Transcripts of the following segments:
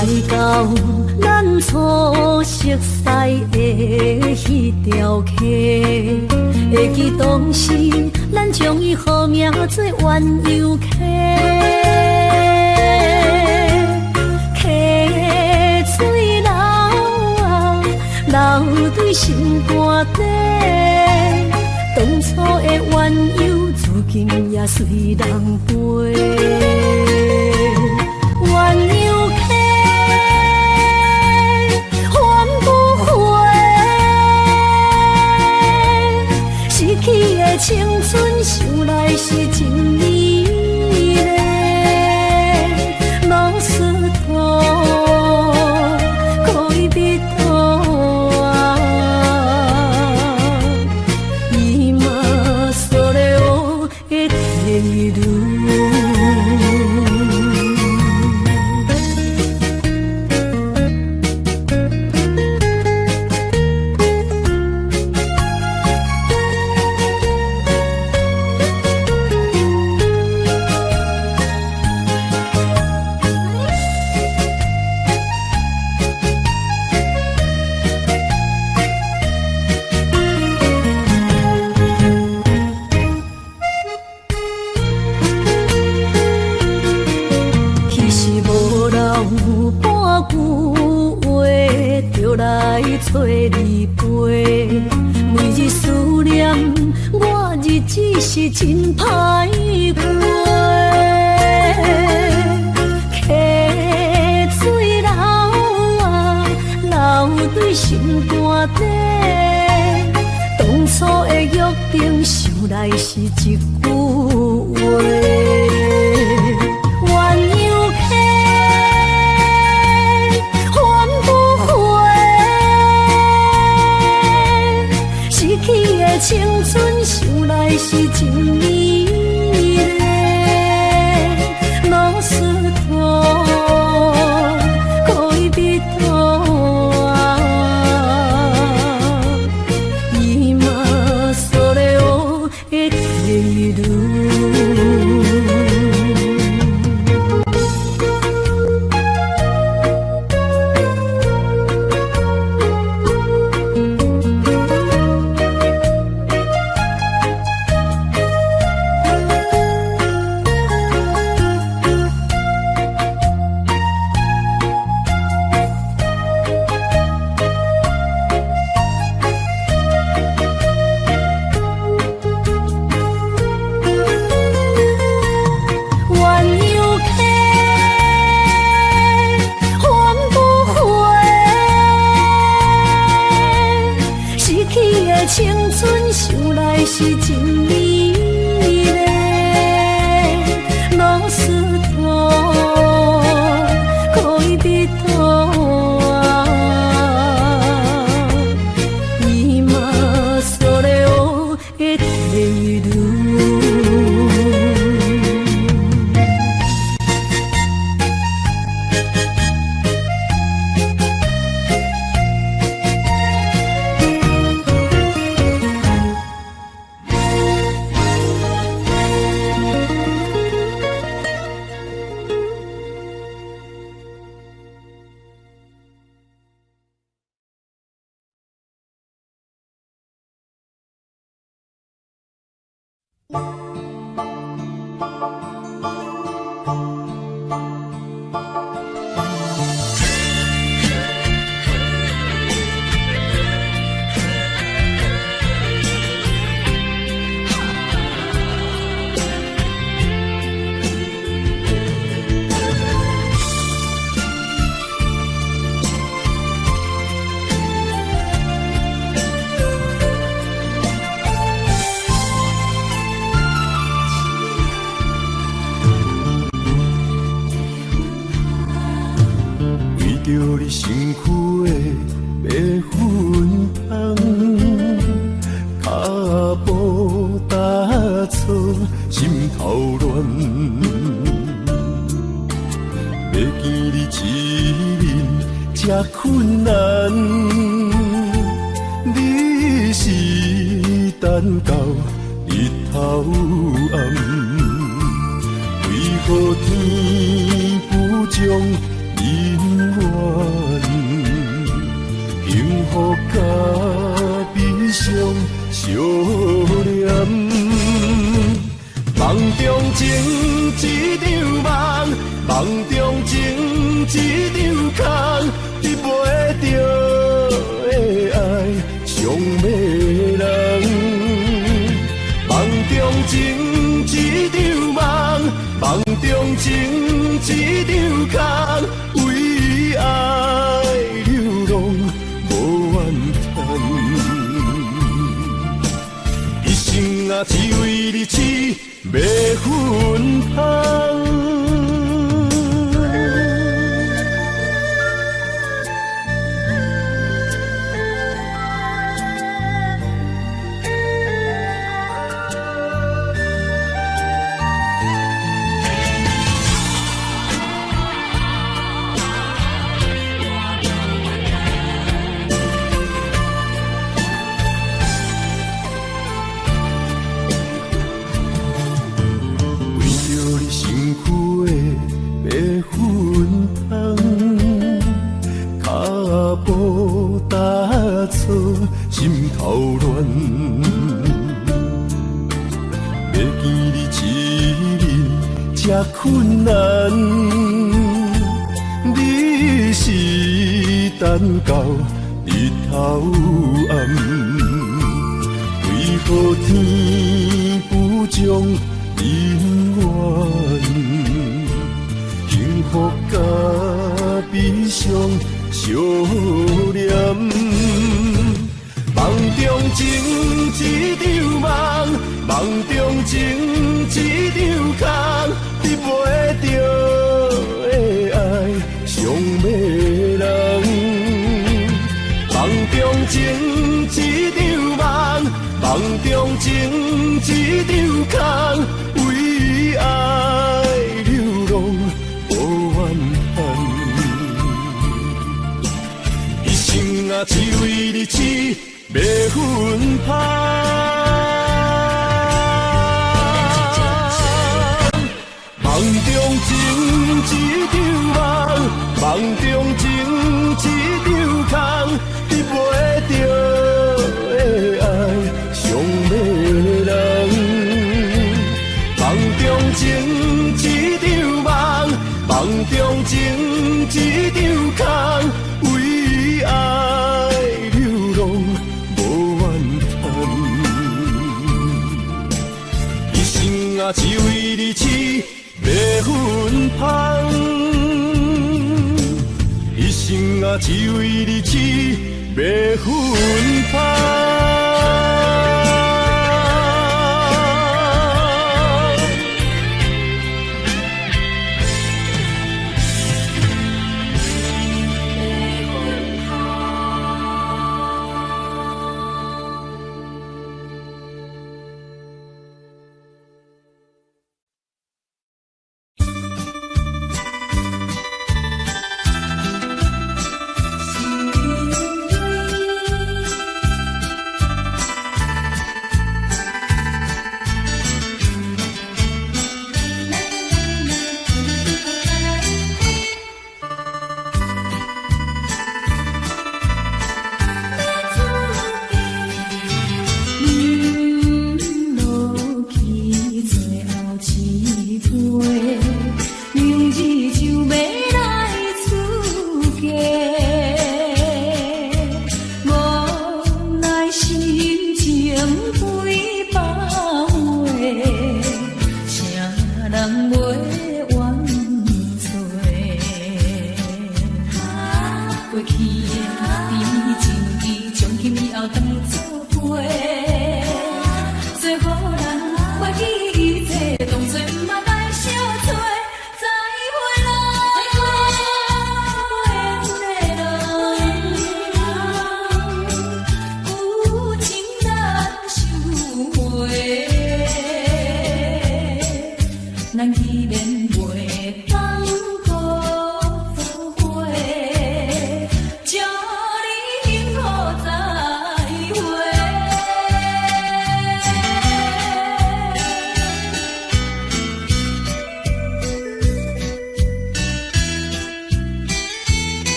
来到咱初熟悉的迄条溪，会记当时咱将伊号名做鸳鸯溪。溪水流啊，流对心肝底。当初的鸳鸯，如今也随人飞。鸳鸯溪，翻不回，逝去的青春，想来是真美丽。老师徒，可以比途啊，伊嘛所了的地路。找你陪，每日思念，我日子是真歹过。溪水流啊，流对心肝底。当初的约定，想来是一句话。青春想来是真美丽，老师徒可以比途啊，伊嘛所了的地路。青春想来是真美丽，老师徒可以比途啊，伊嘛所了的地路。着你身躯的白粉红，脚步踏错，心头乱。要见你一面这困难，你是等到日头暗，为何天不将人福甲悲伤相连。梦中情一场梦，梦中情一场空，你陪着的爱上迷人。梦中情一场梦，梦中情一场空，为爱流浪无怨叹，一生啊只为你痴。袂分芳。心头乱，要见你一日这困难，你是等到日头暗，为何天不将人怨？幸福甲悲伤相连。梦中情一场梦，梦中情一场空，你陪着的爱上迷人。梦中情一场梦，梦中情一场空，为爱流浪无怨叹，一生啊只为你痴。袂分芳，梦中情一场梦，梦中情一场空，你陪着的爱上迷人。梦中情一场梦，梦中情一场空，为爱流浪。啊，只为你痴，袂分芳。一生啊，只为你痴，袂分芳。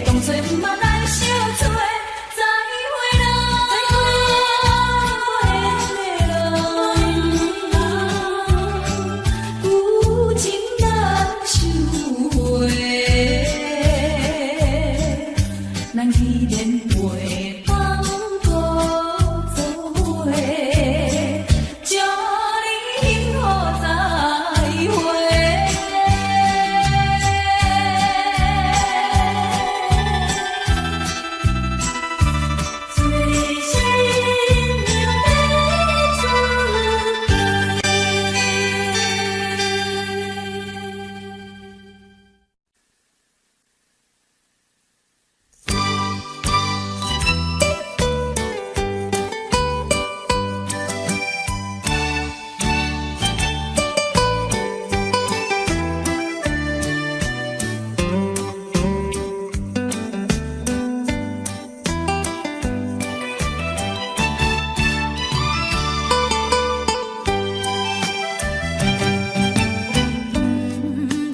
当作毋捌咱相做，再会啦，旧情难收回，咱依然袂当搁做伙，祝你幸福再会。最深明白出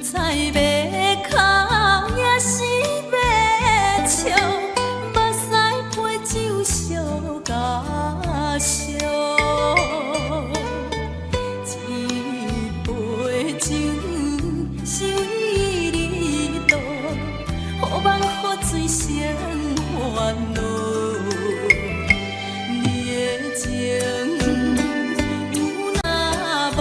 菜要哭也是要笑，目屎配酒烧甲烧，一杯酒是为你倒，好梦好醉生烦恼，你的情。有若无，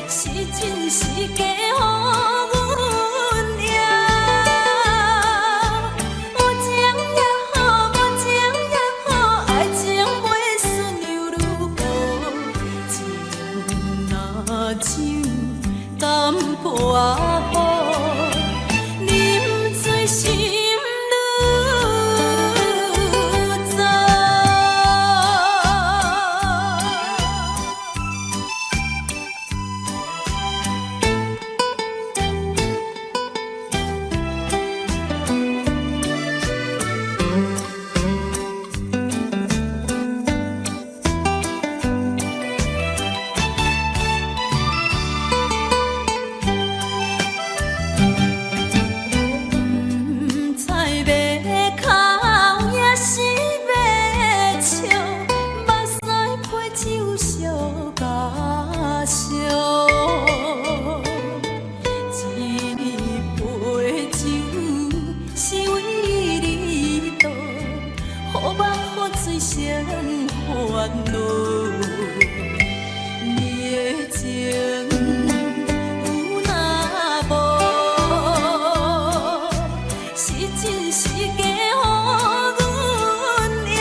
是真是假，予阮赢。有情也好，无情也好，爱情袂顺流愈好，情若酒淡薄仔好，啉醉心愈糟。菜要哭也是要笑，目屎配酒烧甲烧，一杯酒是为你倒，好梦好醉生烦恼，你的情。有若无，是真是假，予阮赢。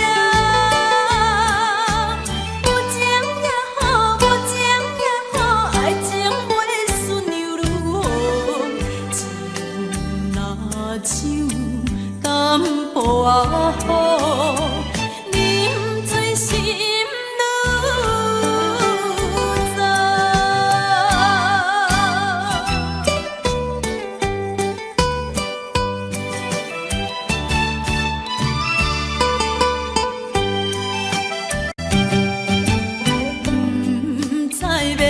有情也好，无情也好，爱情袂顺流愈好，情若酒淡薄仔好，啉醉心愈糟。菜要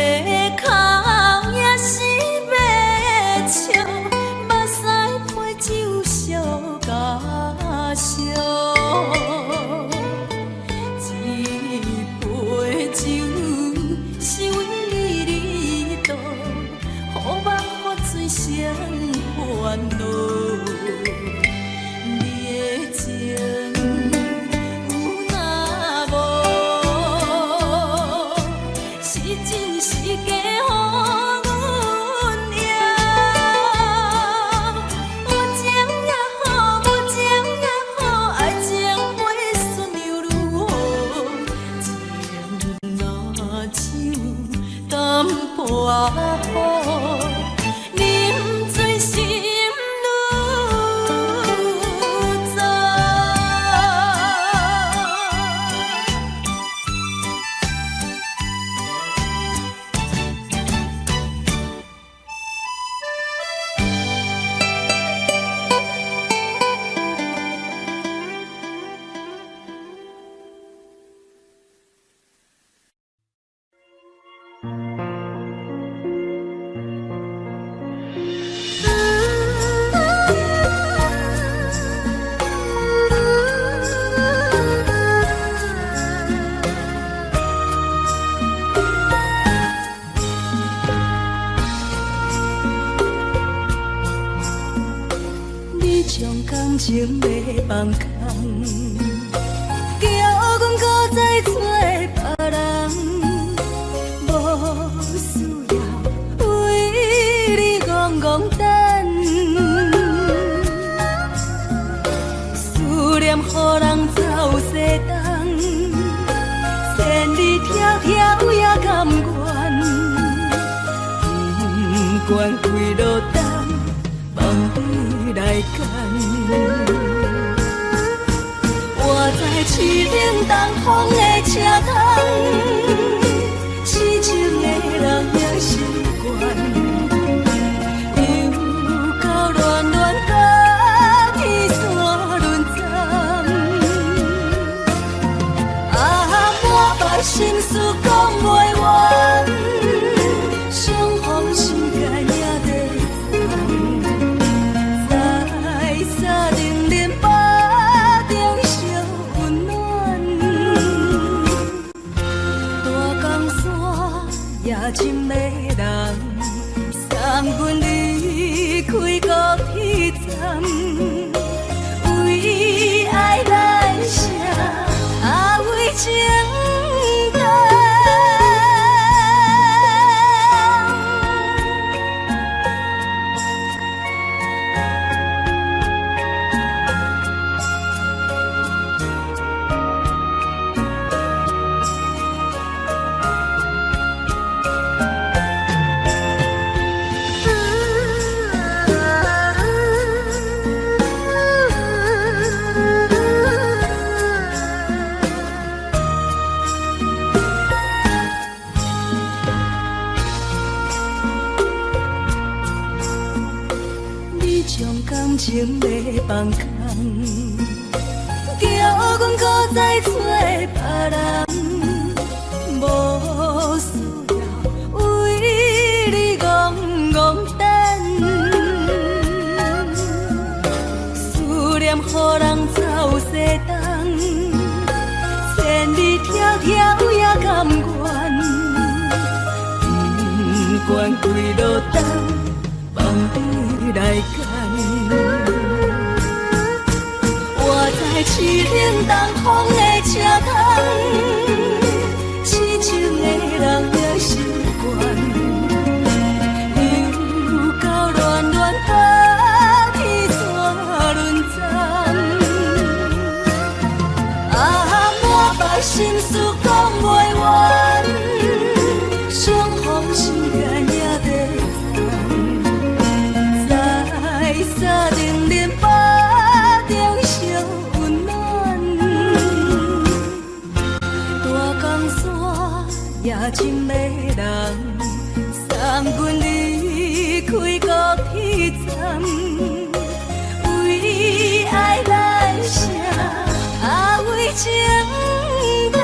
哭也是要笑，目屎配酒烧甲烧，一杯酒是为你倒，好梦好醉生烦恼，你的情。有若无，是真是假，予阮赢。有情也好，无情也好，爱情袂顺流愈好，情若酒淡薄仔好，啉醉心愈将感情要放空，叫阮搁再找别人，无需要为你戆戆等。思念予人走西东，千里迢迢也甘愿，不管几落冬。放你来干，我在市顶东风的车窗，痴情的人也习惯，又到恋恋到天山沦陷，满腹心事讲袂完，相逢心间也在在冷冷巴中烧温暖，大江山也真迷人，送阮离开高铁站，为爱来生，为情重。感情要放空，叫阮搁再找别人，无需要为你戆戆等。思念予人走西东，千里迢迢也甘愿，不管几落冬，放你来干。我在市顶东风的车窗，痴情的人也习惯，又到恋恋到天山沦陷，满腹心事讲袂完，相逢心间也在在冷冷巴中烧温暖，大江山也真迷人，送阮离开高铁站，为爱来生，为情重。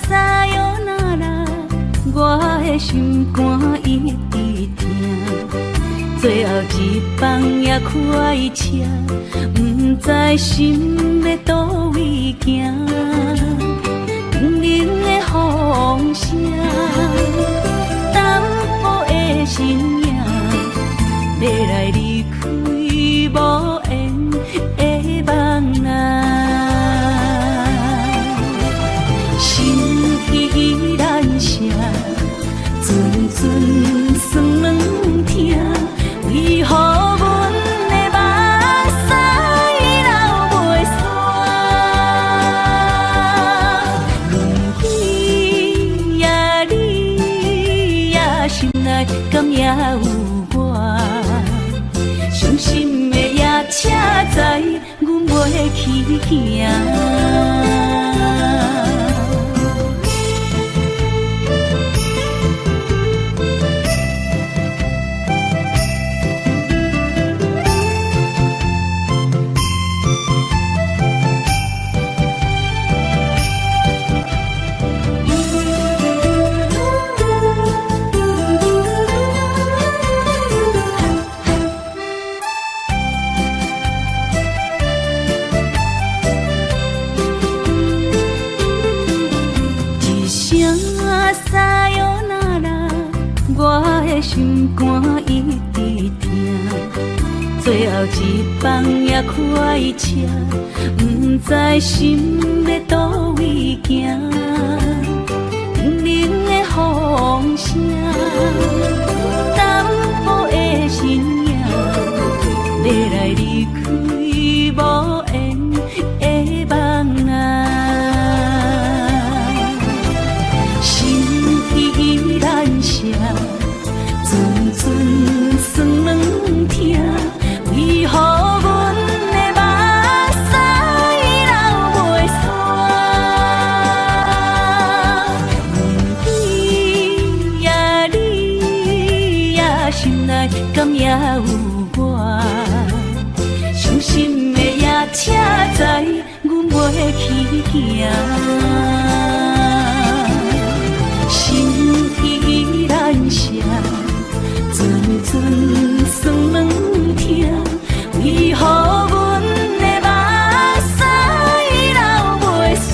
撒哟那拉，我的心肝一直疼。最后一班也开车，不知心要倒位行。冷冷的风声，淡薄的身影，要来离开无缘的梦啊。心依然舍，阵阵酸软疼，为何阮的目屎流袂煞？轮回呀，你呀，心内敢也有我？伤心的夜车载，阮袂去行。撒哟那拉，我的心肝一直疼。最后一班也开车，不知心要倒位行。冷冷的风声，淡薄的身影，要来离开无缘的梦啊。依然舍，阵阵酸软疼，为何阮的目屎流袂煞？轮回呀，你呀，心内敢也有我？伤心的夜车载，阮袂去行。心依然舍，阵阵酸软疼，为何阮的目屎流袂煞？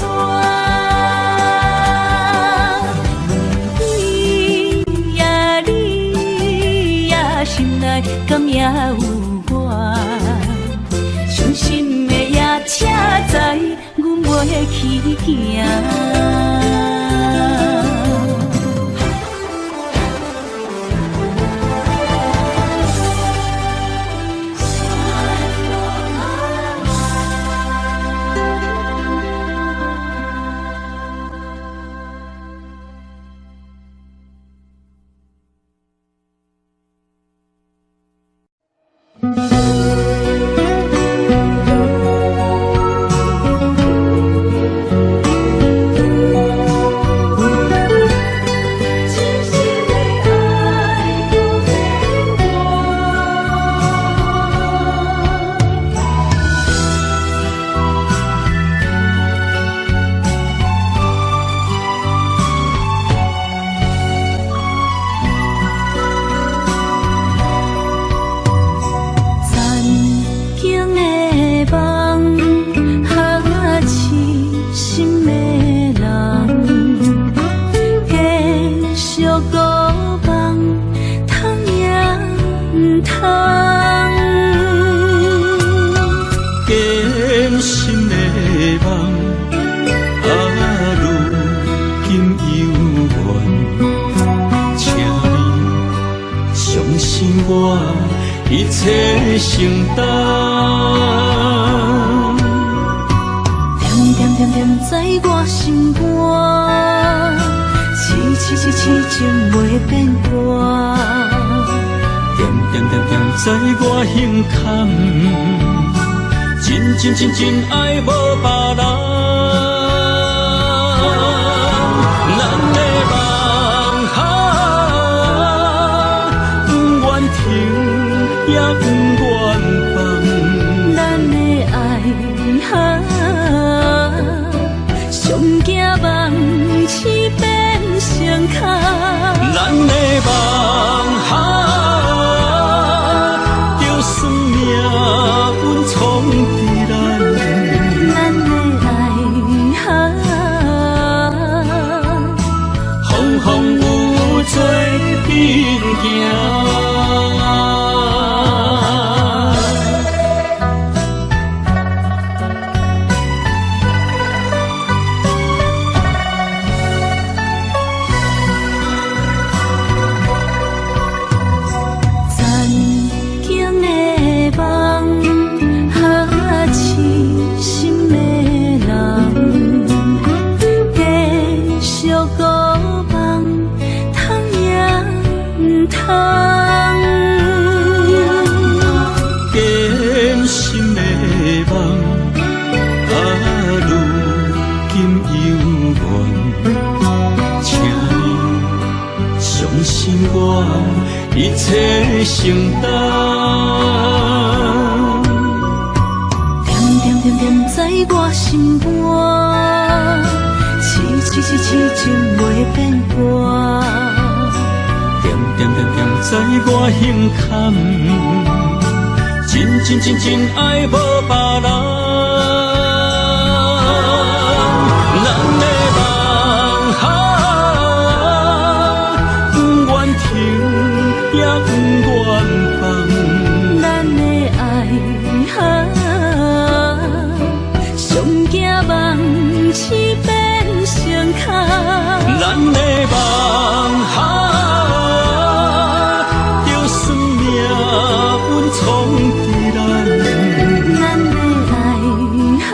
轮回呀，你呀，心内敢也有我？伤心的夜车载，阮袂去行。一切承担，点点点点在我心肝，痴痴痴痴情袂变卦，点点点点在我胸坎，真真真真爱无别人。也不愿放，咱的爱上惊梦。起变成空。咱的梦哈，就算命运冲伫咱，咱的爱哈，风风雨做阵行。一切承担，点点点点在我心肝，痴痴痴痴情袂变卦，点点点点在我胸坎，真真真真爱无别人。咱的梦哈，不愿停。也不愿放，咱的爱哈，上惊梦起变成空。咱的梦哈，就算命运冲伫咱，咱的爱哈，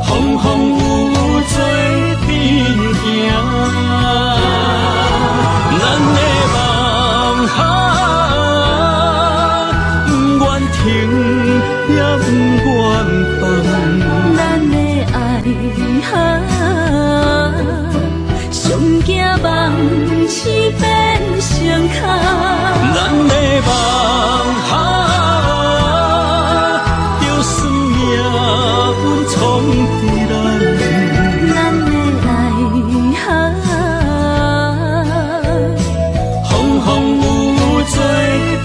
风风雨做阵行。咱的梦哈，不愿停，也不愿放。咱的爱哈，上惊梦起变成空。咱的梦哈，就算命运冲伫咱，咱的爱哈。风风雨做阵行。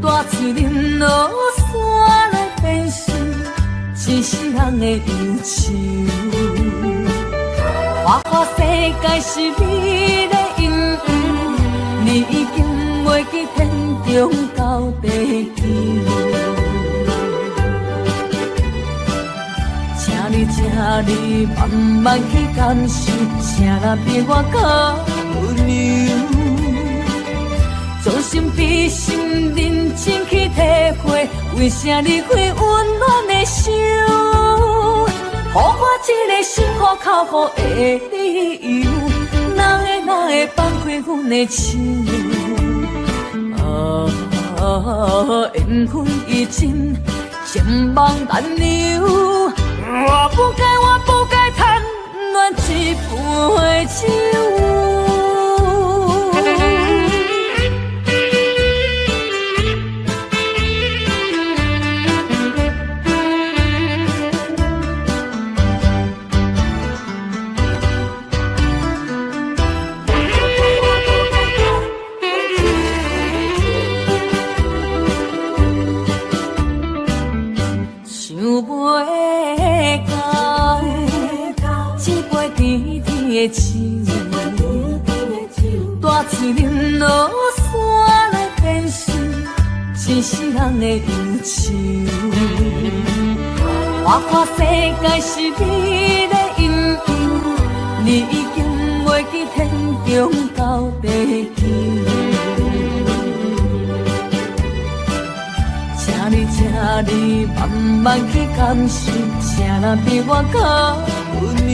大树林落山来变成一世人的忧愁。花花世界是你的引诱，你已经袂记天中到地球。请你慢慢去感受，啥人比我较温柔。将心比心，认真去体会，为啥离开温暖的手？予我一个心苦口苦的理由，哪会放开阮的手？缘分已尽，情梦难留。我不该贪恋一杯酒。甜甜的酒，大嘴饮落山的变心，真是人的忧愁。我看世界是你的阴影，你已经袂记天中到地球。请你慢慢去感受，谁人比我较温柔？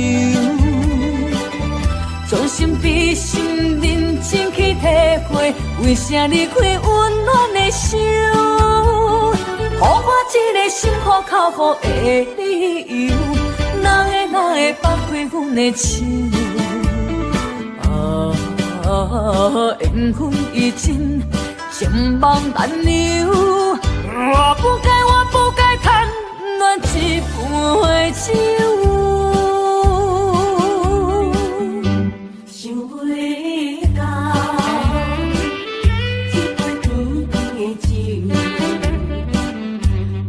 将心比心，认真去体会，为啥离开温暖的手？予我一个心苦口苦的理由，哪会放开阮的手？缘分已尽，情梦难留。我不该贪恋一杯酒，想袂到一杯甜甜的酒，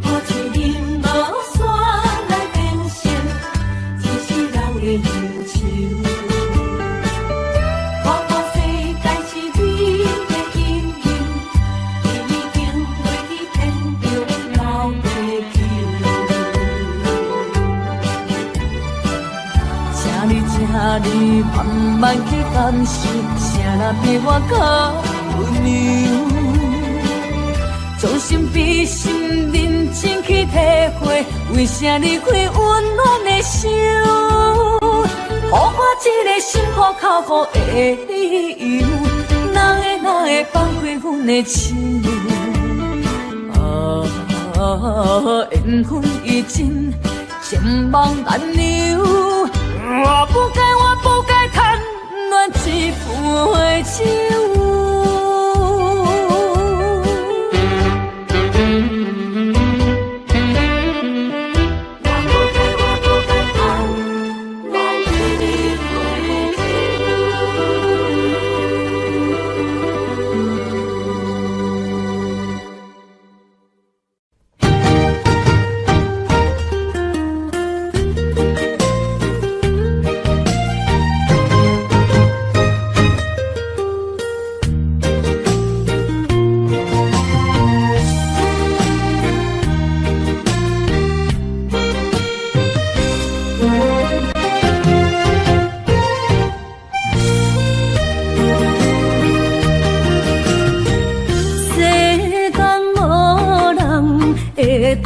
好像饮落山来变成，真是人的忧愁。你慢慢去感受，谁人比我较温柔？将心比心，认真去体会，为啥离开温暖的手？予我一个心苦口苦的理由，哪会放开阮的手？缘分已尽，情梦难留。我不该贪恋一杯酒。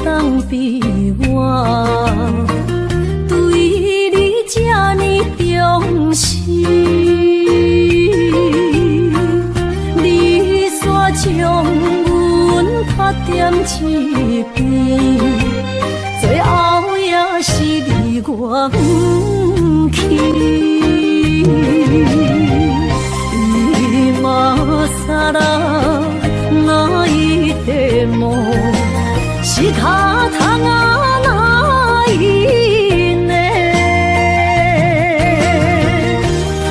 当比我对你这呢重视，你煞将阮拍点一边，最后也是你我不去。今さら泣いても仕方がないね。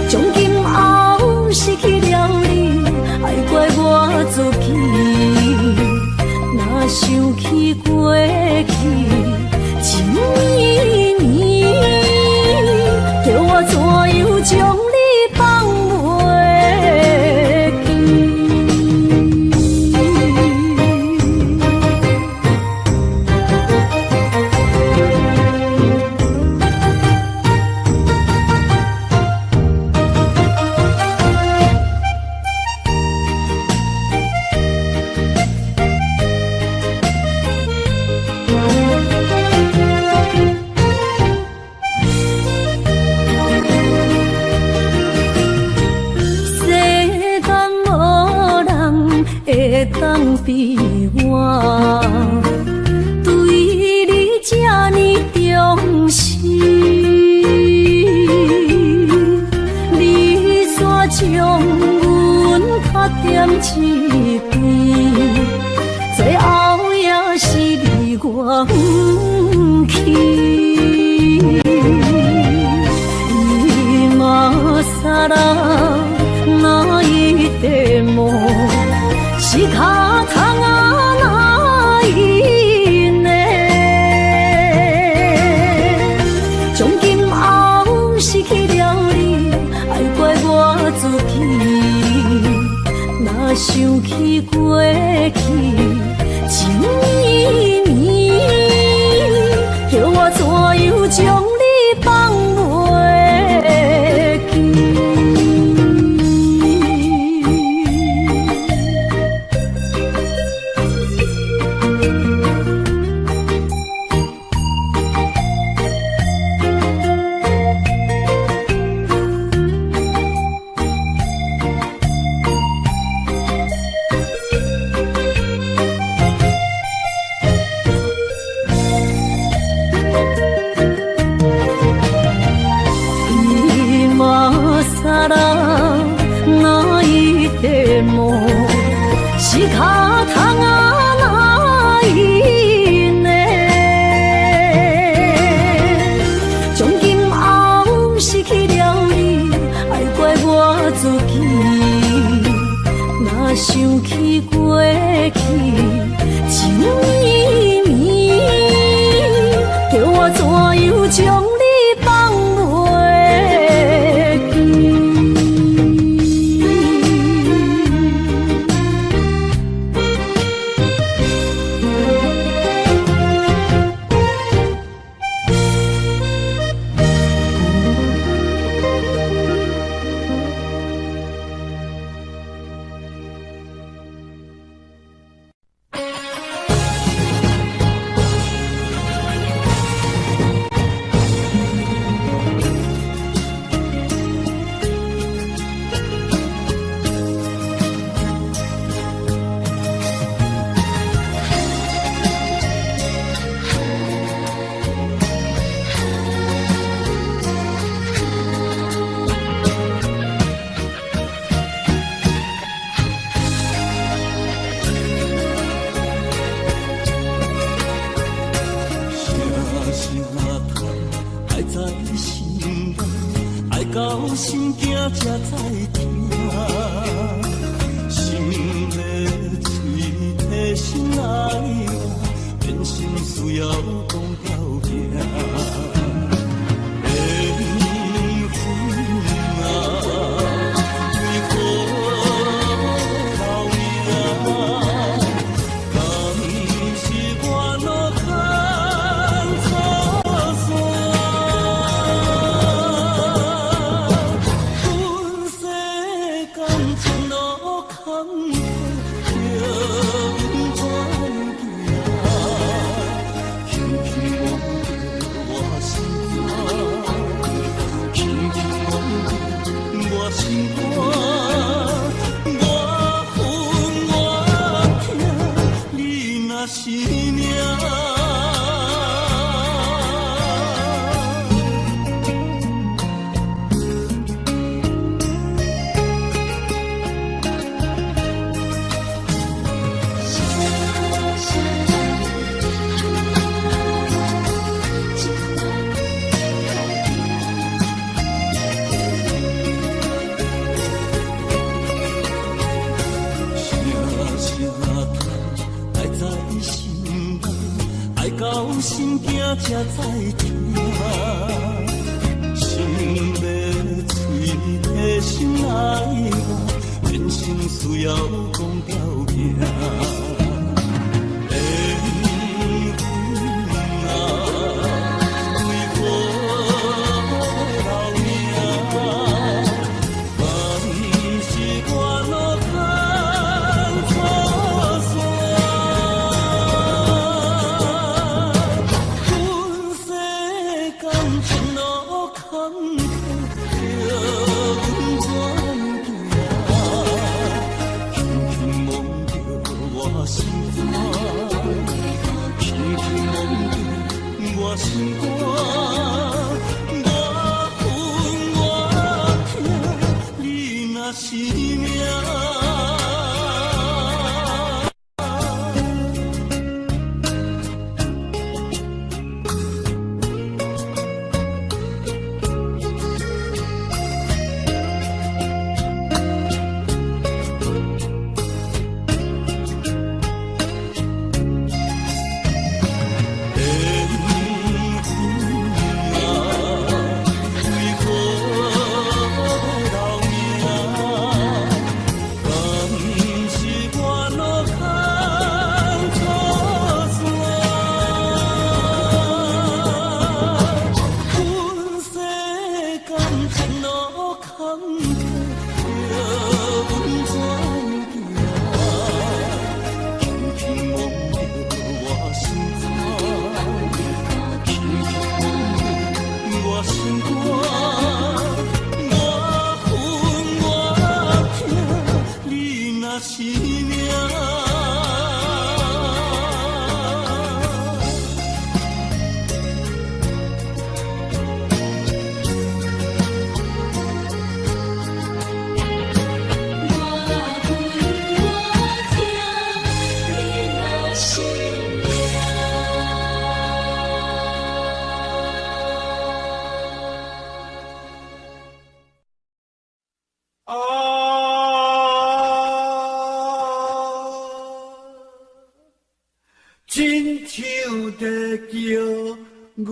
从今后失去了你，爱怪我自己。若想起过去情绵绵，叫我怎样将你放袂记？当比我对你这呢重视，你煞将阮拍点一边，最后也是你我不去。今さら泣いても仕方がないね。从今后失去若想起过去情绵绵，叫我怎样将你放袂记？是脚痛啊哪伊呢？从今后失去了你，爱怪我自己。若想起过去情绵绵，叫我怎样将你放袂记？心惊才知听，心要嘴的心爱我，人生需要讲条命。路坎坷，阮怎行？轻轻望着我心坎，轻轻望着我心肝，我恨我痛，你若是命。亲像在叫我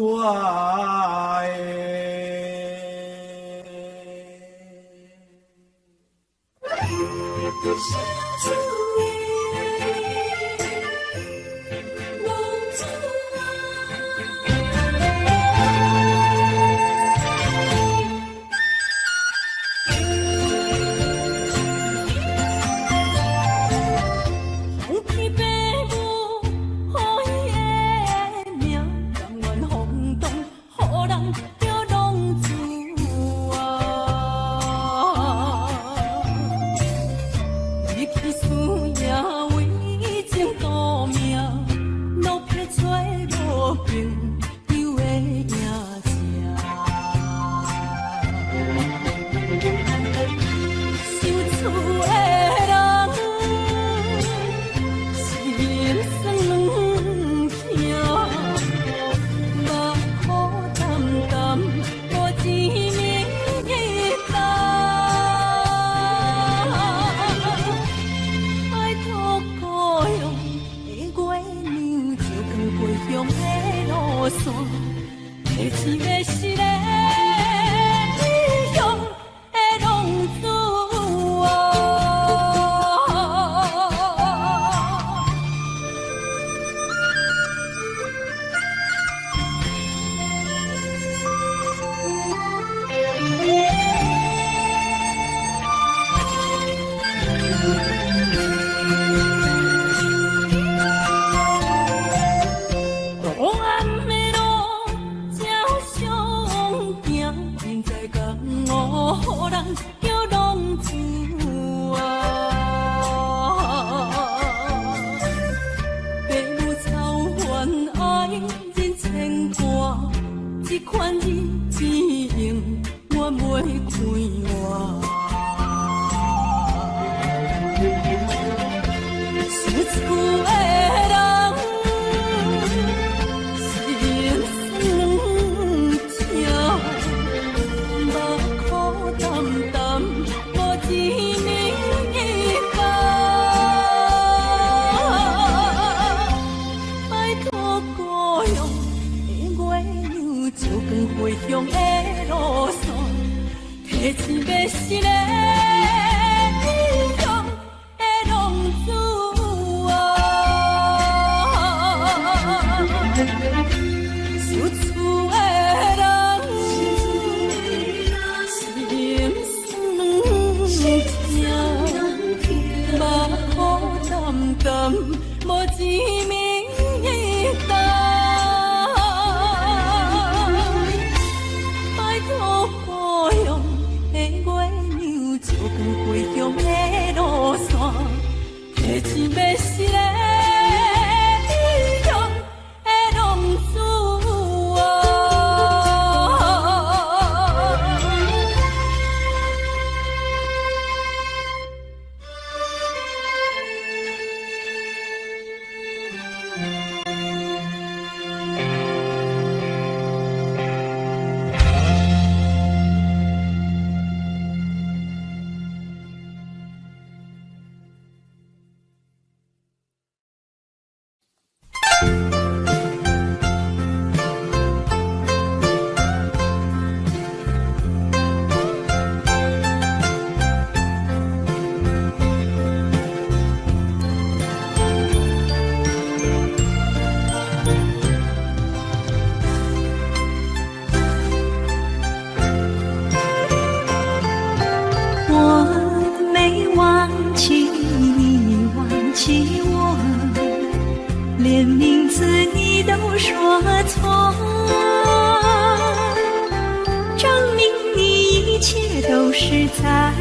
在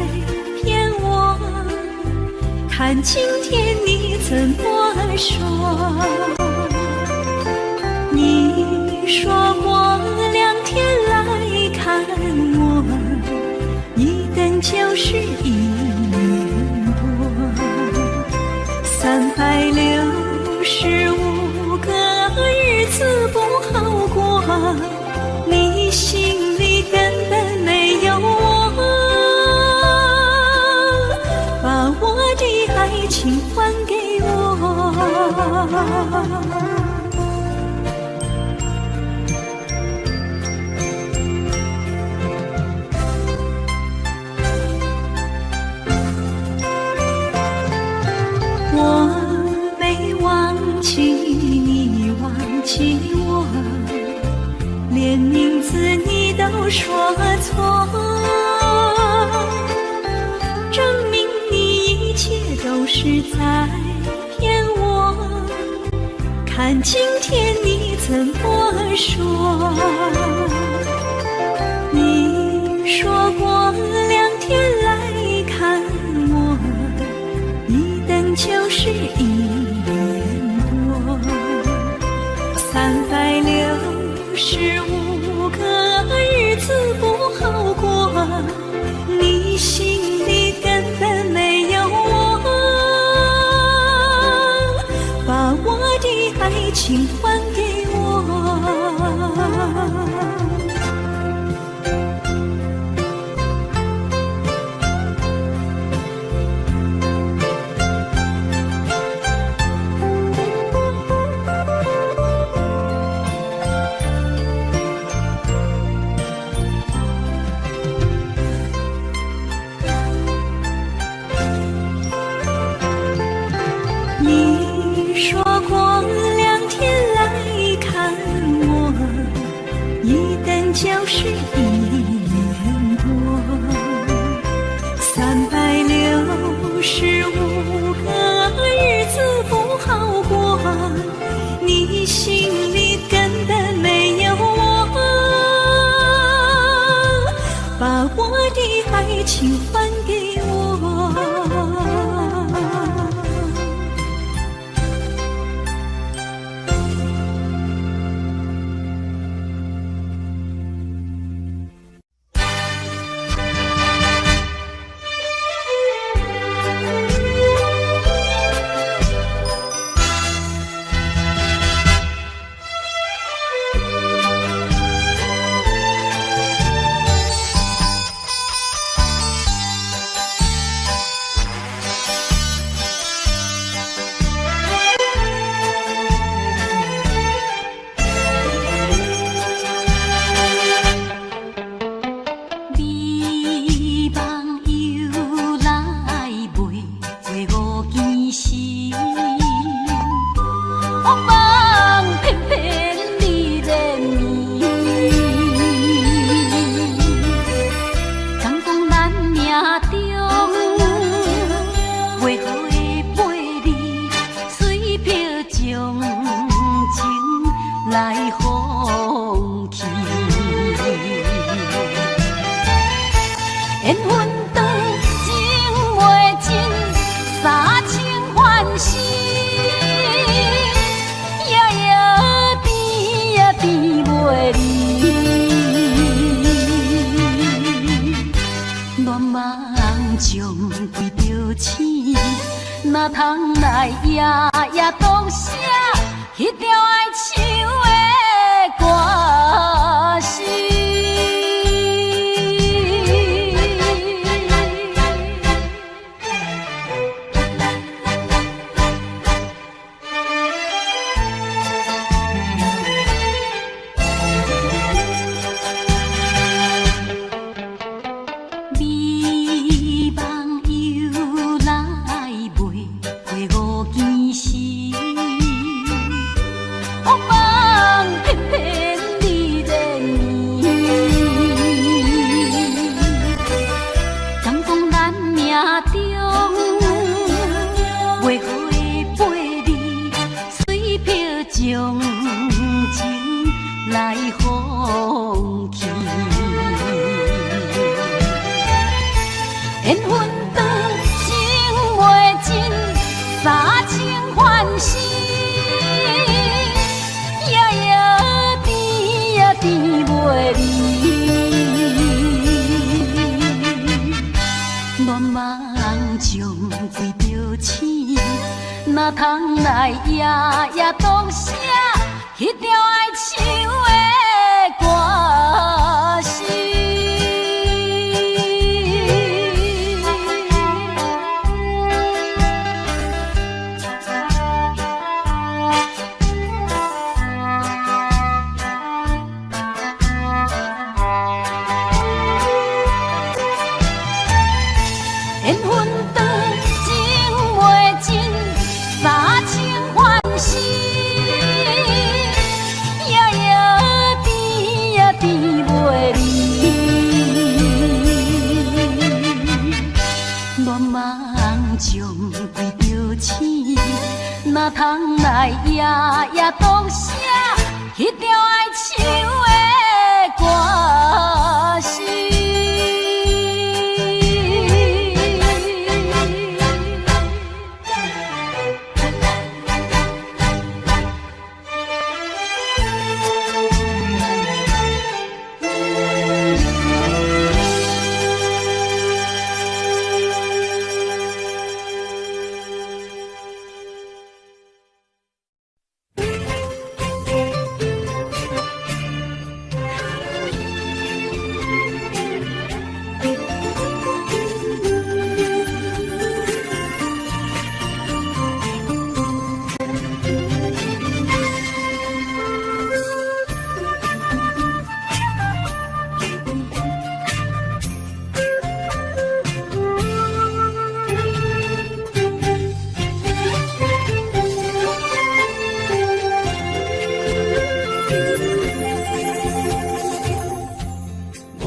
骗我？看今天你怎么说？你说过2天来看我，一等就是1年多，365个日子不好过，你心里根本没有我，把我的爱情还给我。我没忘记你忘记我，连名字你都说错，证明你一切都是在骗我。看今天你怎么说？你说过2天来看我，一等就是1年多，365个日子不好过，你心里根本没有我，把我的爱情还给我。你说过2天来看我，一等就是1年多，365个日子不好过，你心里根本没有我，把我的爱情还给我。哪通来夜夜读写迄条爱唱的歌词？将规条刺，哪通来夜夜读写迄条爱唱的歌词？缘分长情袂尽，三情换死，夜夜甜呀甜袂离。乱梦将规条刺，哪通来夜夜读写迄条爱唱的歌词？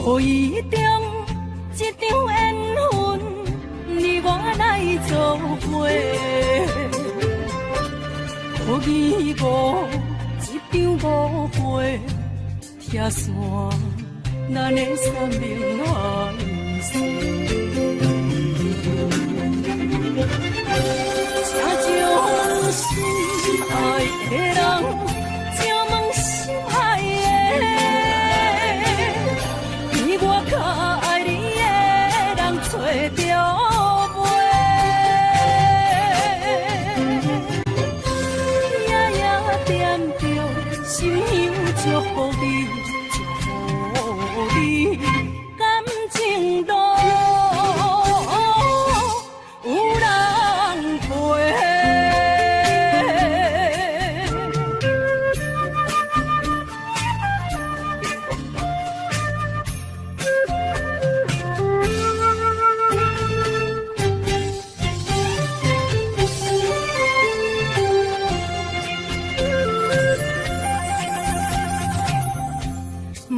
无意中一场缘分，你我来作伙。无意误一场误会，拆散咱的生命来世。请将心爱的人，请问心爱的。我较爱你的人找着袂，夜夜惦着心香祝福你，祝福你感情路有人陪。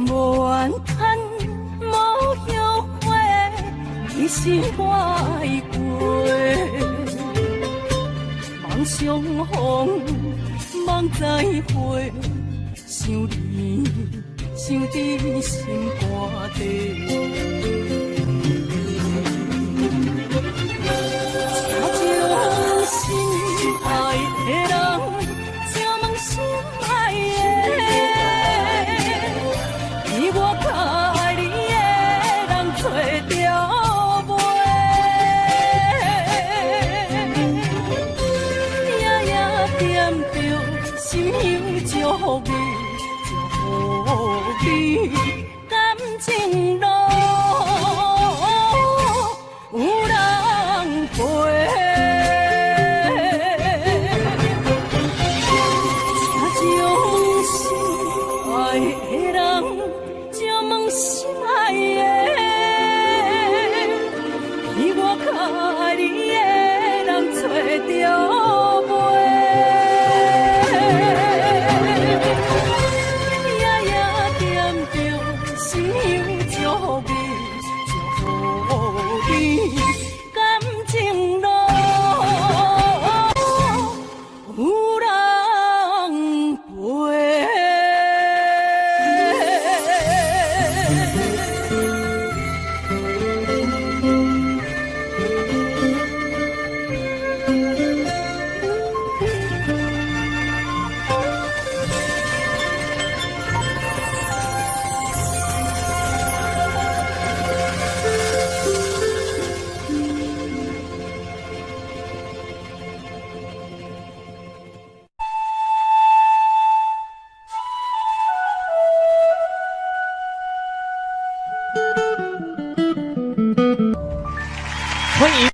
无怨叹，无后悔，你是我的过。梦相逢，梦再会，想你，想伫心肝底。请将心爱的人，请问心爱的。我较爱你的人找着袂，夜夜惦着心香祝福你，祝福你感情路有人陪。请将心爱的人。心爱的，我较爱你的人找着袂，夜夜惦着心香祝福你，祝福你感情路有人陪。欢迎。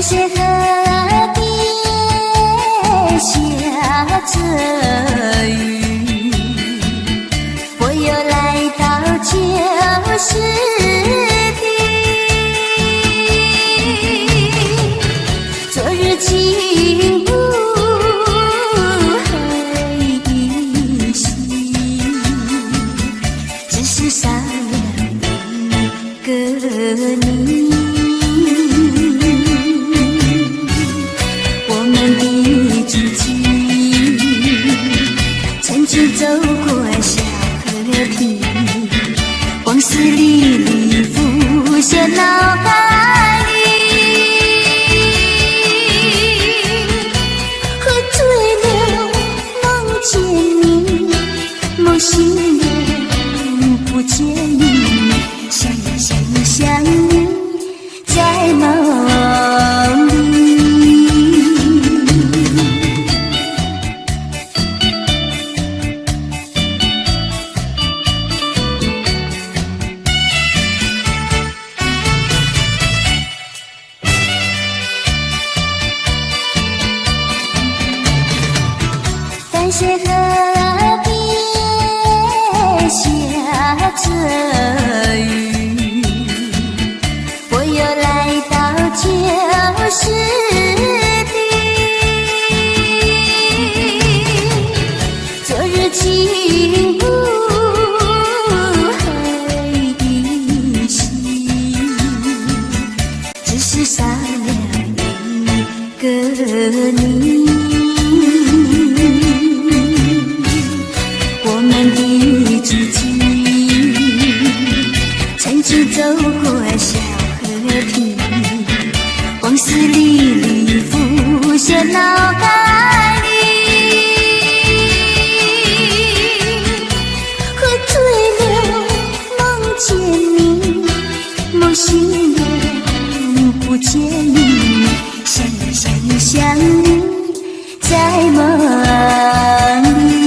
是河边下着雨，我又来到旧时地，昨日情不还依稀，只是少了一个你。走过小河堤，往事历历浮现脑海里。喝醉了，梦见你，梦醒了，不见你，想呀想呀想你，在梦里。淡水河边下着雨，我又来到旧时地，昨日情无黑依稀，只是少了一个你。我们的知己曾经走过小河堤，往事历历浮现脑海里。喝醉了，梦见你，梦醒了，不见你，想呀想呀想你，在梦里。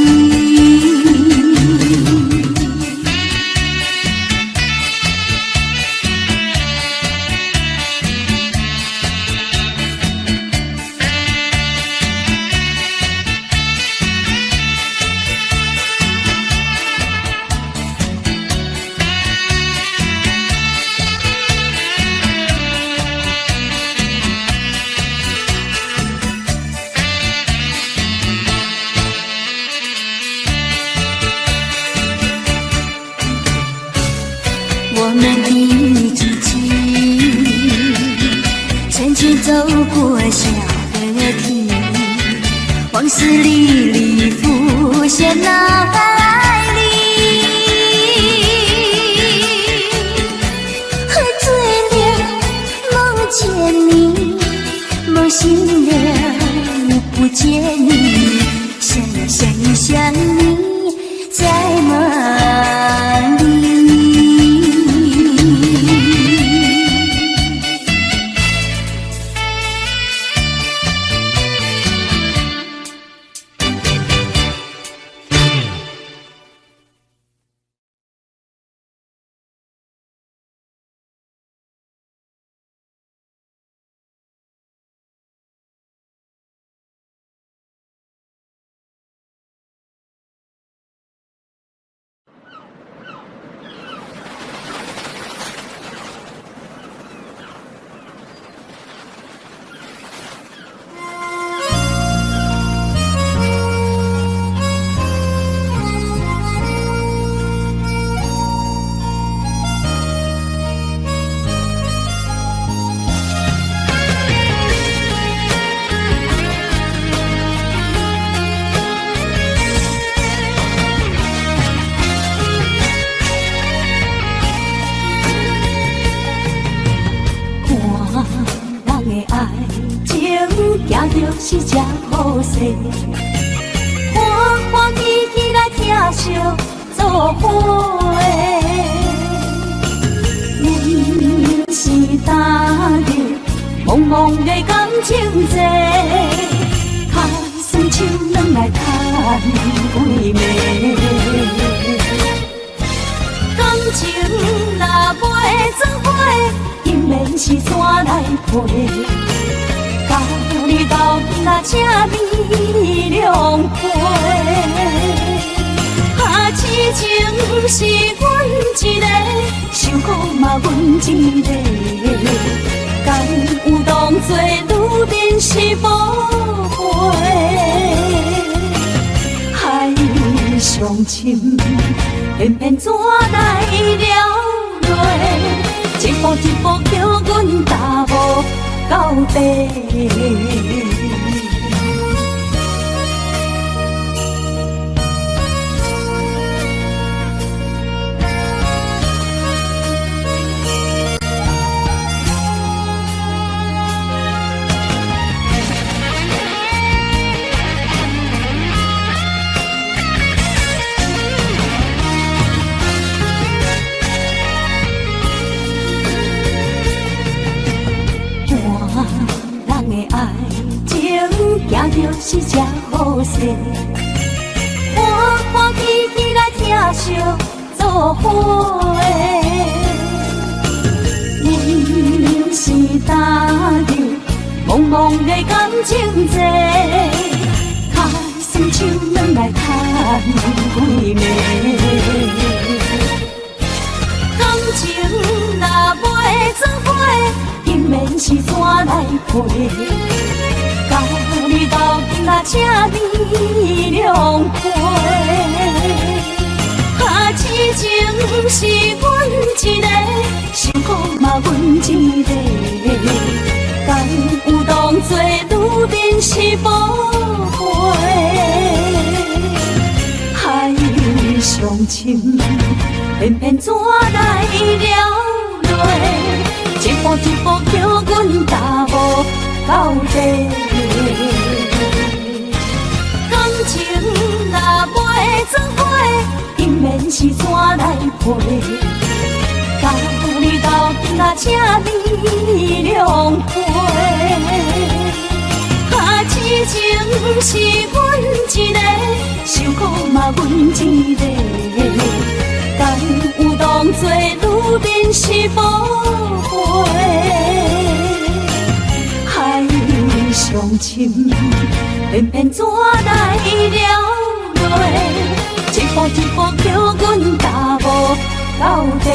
我们的知己曾经走过小河堤，往事历历浮现脑海里。喝醉了，梦见你，梦醒了，不见你，想呀想呀想你，在梦里。行就是这好势，欢欢喜喜来听相作伙。人是大日茫茫的感情债，较算手软来赚几暝。感情若袂做伙，因免是山来陪。到你到那这美良陪，痴情是阮一个，想苦嘛阮一个，敢有当作女人是无悔？海上深，偏偏怎来了落？一步一步叫阮踏无到底。是真好势，欢欢喜喜来疼惜做伙。阮是大牛，茫茫的感情债，卡算手软来叹几暝。感情若袂做伙，永免是怎来陪？甲你斗阵啊，请你谅解。啊，痴情是阮一个，想苦嘛阮一个，敢有当作女面是宝贝？海上深，偏偏怎来了落？一步一步叫阮踏无到底。感情若袂做伙，永免是怎来陪？甲你斗阵啊，请你谅解。啊，痴情是阮一个，想苦嘛阮一个，敢有当作女面是宝贝？海上深，偏偏怎来了落？一步一步叫阮踏无到底。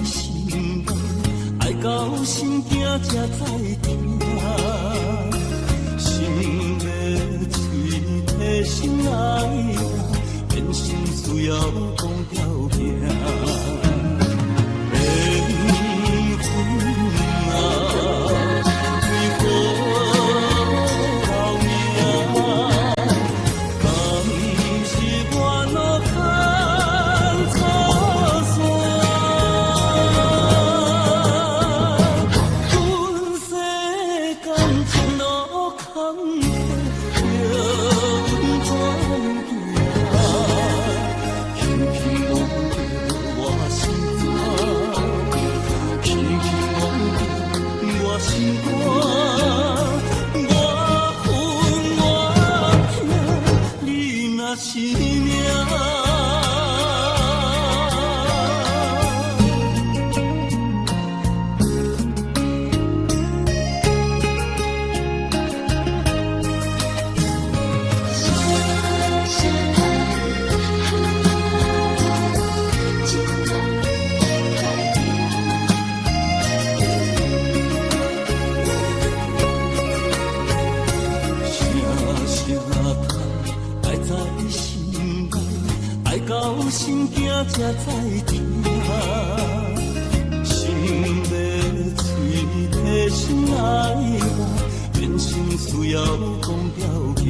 心内，爱到心惊才知疼。心要嘴提心爱我，变心需要讲条件。心惊才知疼，心要嘴提心爱我，变心需要讲条件。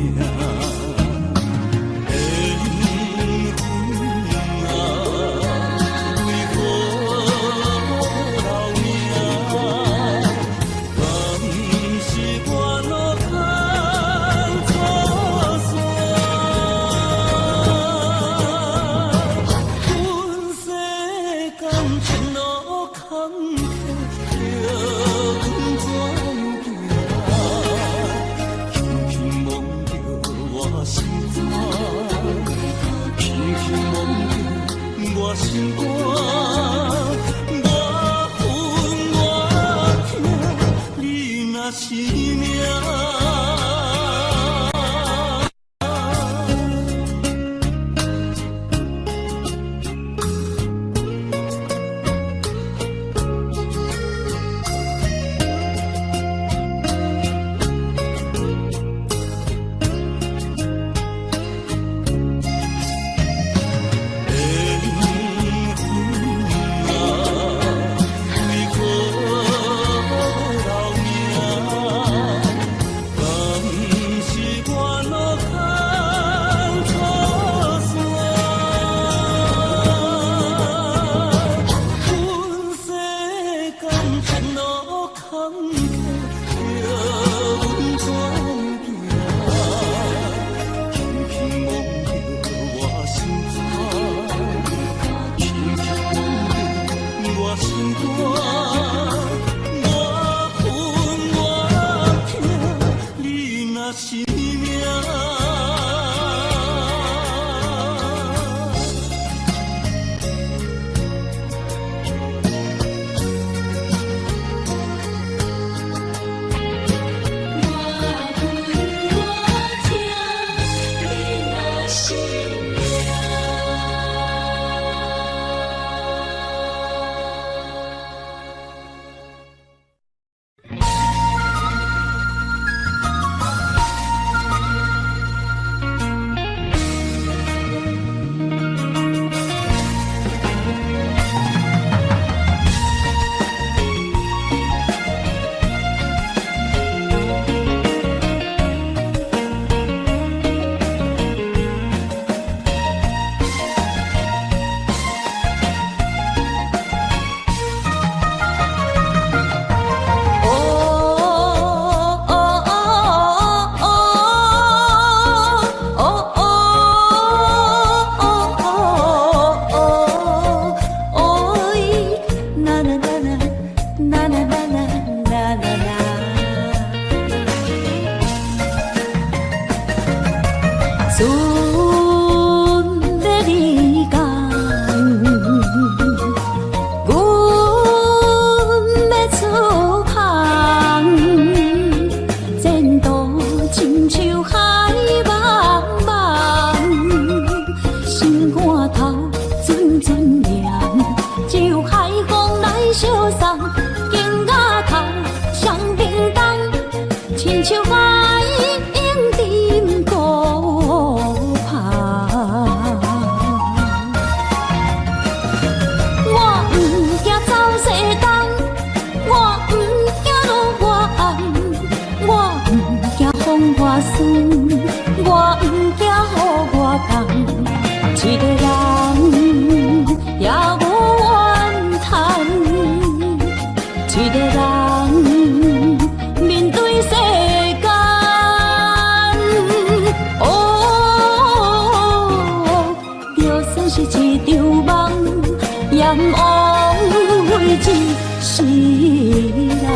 头阵阵凉，就海风。相送，镜仔头双平东，亲像海涌沉孤帆。我不惊走西东，我不惊路外暗，我不惊风外酸，我不惊雨外重。一个人也无怨叹，一个人面对世间。哦，就算是一场梦，阎王会一世人。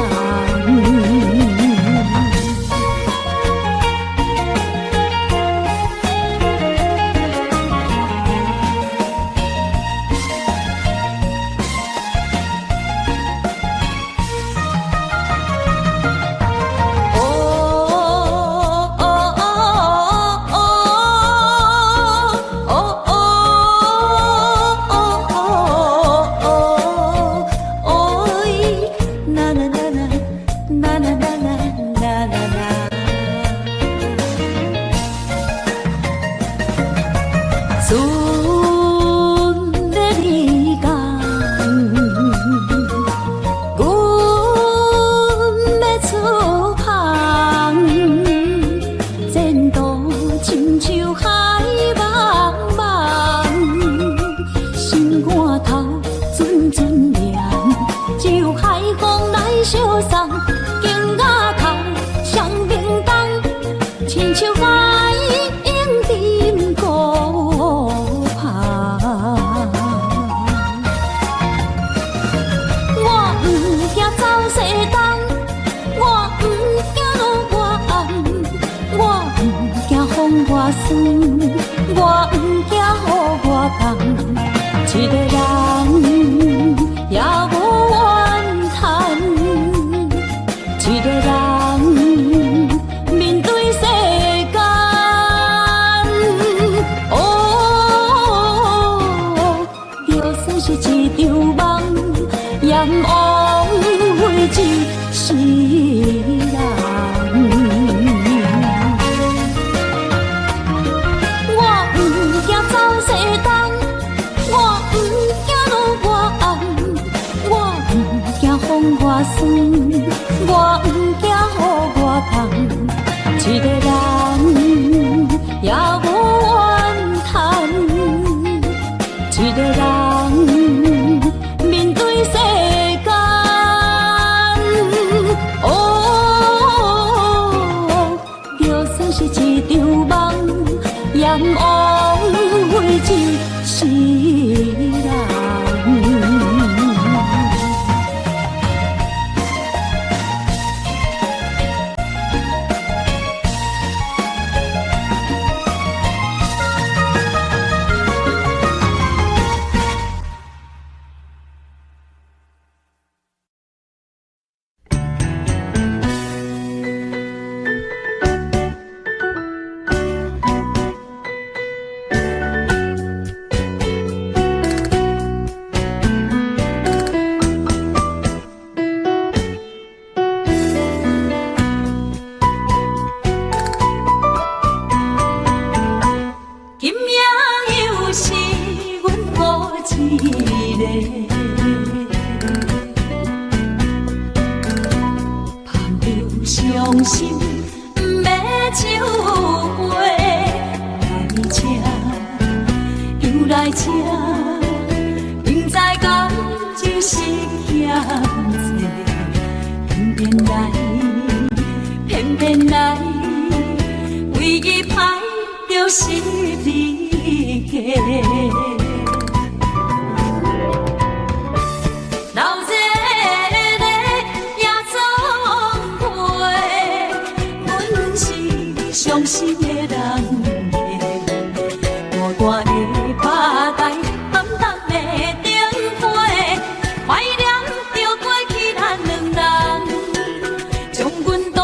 我不惊雨外重，一个人也无怨叹，一个人面对世间。哦，就算是一场梦，阎王会一世人。风外酸，我不惊雨外重，一个人也无怨叹，一个人面对世间。哦，就算是一场梦，阎王会一世人。伤心不要酒杯，来吃又来吃，明知感就是嫌多，偏偏来，偏偏来，唯一歹就是你家。伤心的人孤单的拍台，暗淡的灯花，怀念着过去咱两人，将阮当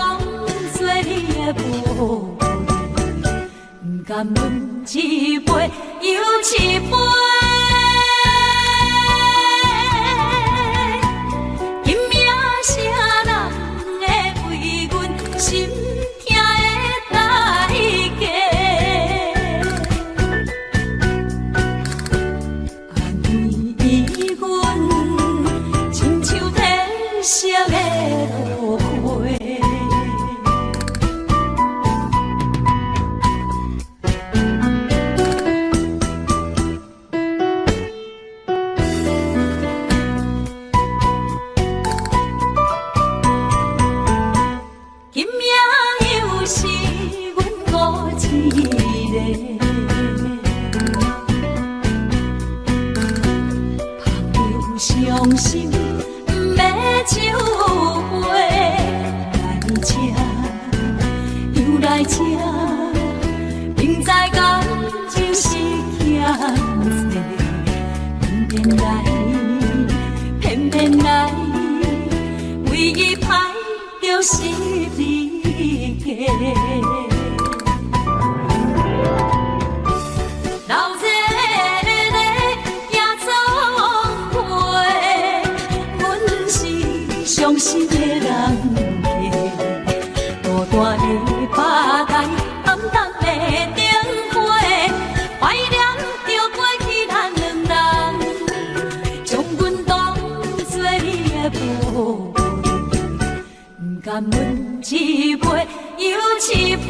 作你的无，不甘问。伤心要收回，来这又来这，明知感情是欠债，偏偏来，唯一歹就是你家。老热热也总会，阮是伤心的人家，孤单的巴台，暗淡的灯火，怀念着过去咱两人，将阮当作你的宝贝，不甘阮一杯又一杯。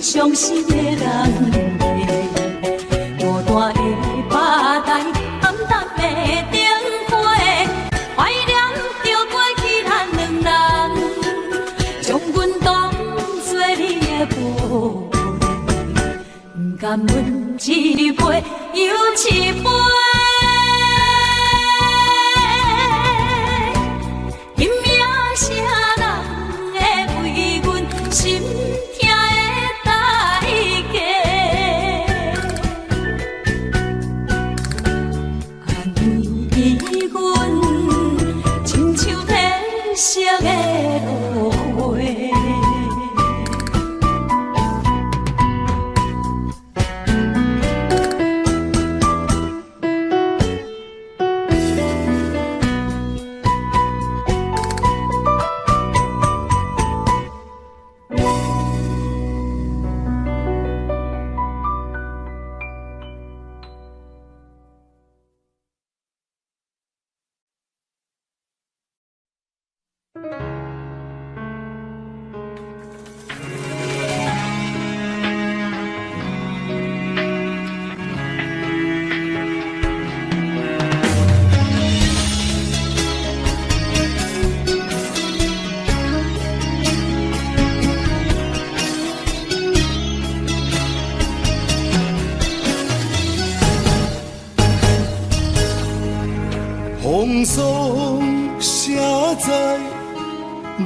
伤心的人家，孤单的巴台，暗淡的灯火，怀念着过去咱两人，将阮当作你的宝贝，不甘阮一杯又一杯。今夜啥人会为阮心痛的代价？安慰阮，亲像褪色的落花。风霜写在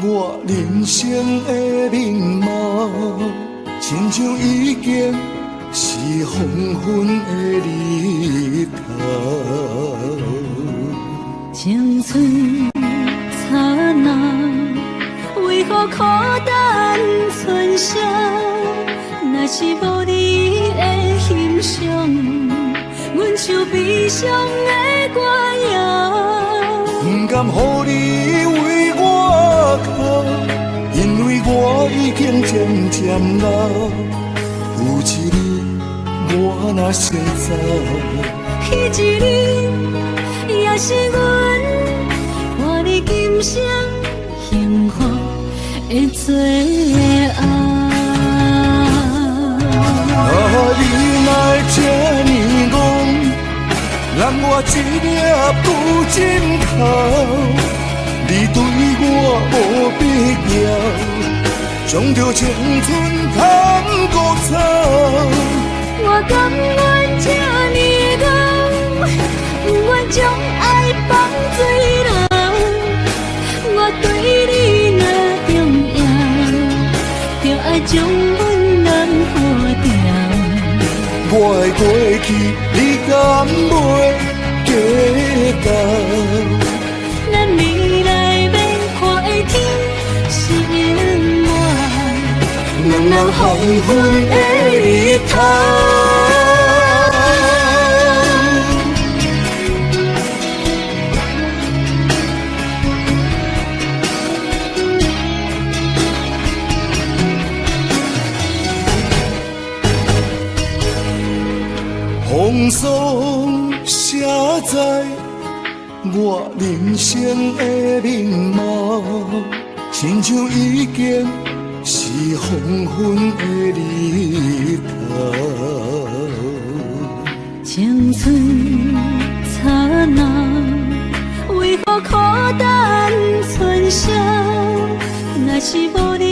我人生的面貌，亲像已经是黄昏的日头。青春刹那，为何孤单存剩？若是无你的欣赏，阮像悲伤的歌谣。不甘予你为我哭，因为我已经渐渐老。有一日我若先走，彼一日也是阮看你今生幸福的最后。你若这呢戆，让我一粒不尽头。你对我无必要，将着青春通搁走。我甘愿这呢戆，不愿将爱放水流。我对你若重要，就爱将阮难破掉。我的过去，你敢袂记到？咱未来要看的天是永远，两人黄昏的日头。风霜写在我人生的面貌，亲像已经是黄昏的日头。青春刹那，为何孤单存烧？若是无你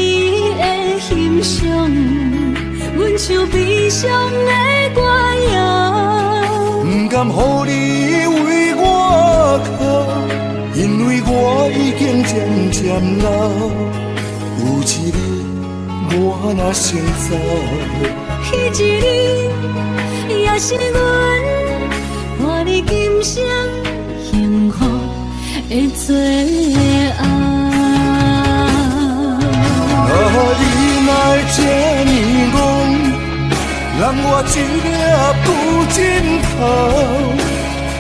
的欣赏，阮像悲伤的歌谣。不甘予你为我哭，因为我已经渐渐老。有一日我若先走，彼一日也是阮伴你今生幸福的最后。你哪这呢戆，让我一粒不枕头。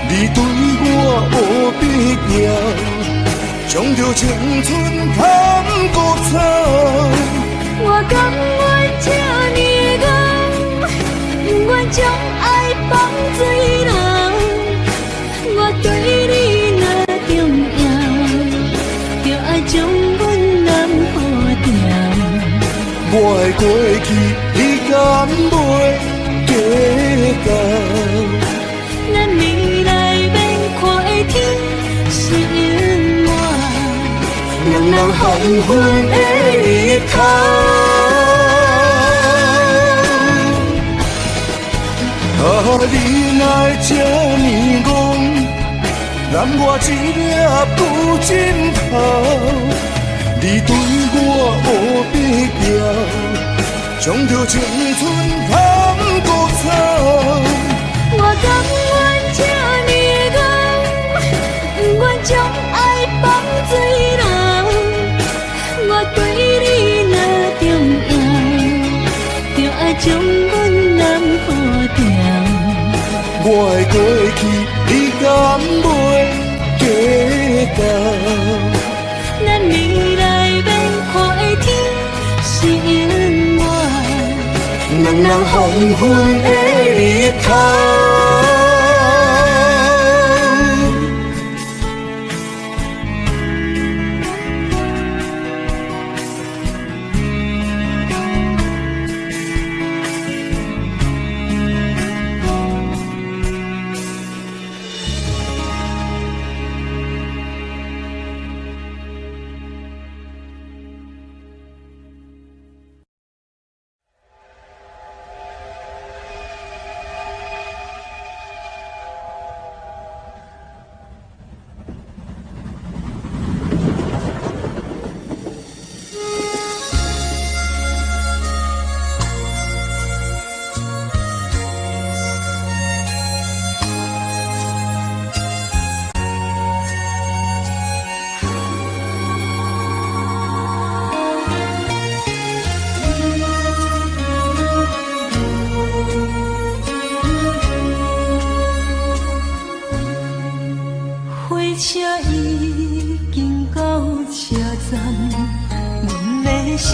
你对我无必要，将着青春贪古草。我甘愿这呢戆，不愿将爱放水流。我对你若重要，就爱将阮人付掉。我的过去，你敢袂计较？咱未来免看的天是永远，两人黄昏的日头。你哪这呢戆，让我一粒不枕头。你对我无必要，将着青春贪古草。我甘愿这呢戆，不愿将爱放水流。我对你若重要，就爱将阮人付掉。我的过去，你敢袂计较？咱未来免看的天是永远，两人黄昏的日头。车已经到车站，阮的心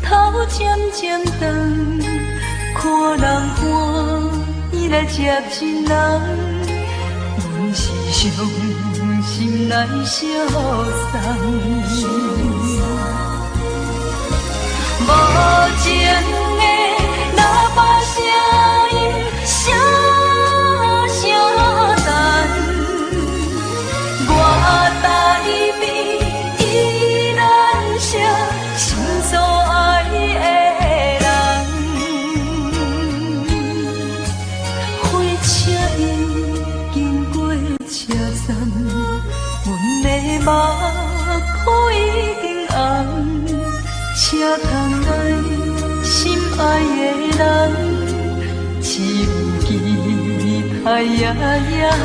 头渐渐重，看人欢喜来接亲人，阮是伤心来消送。无情的喇叭声音，声声淡。我台边依然写心所爱的人，火车已经过车站，阮的目眶已经红，车窗内心爱的人，只有期待夜晚。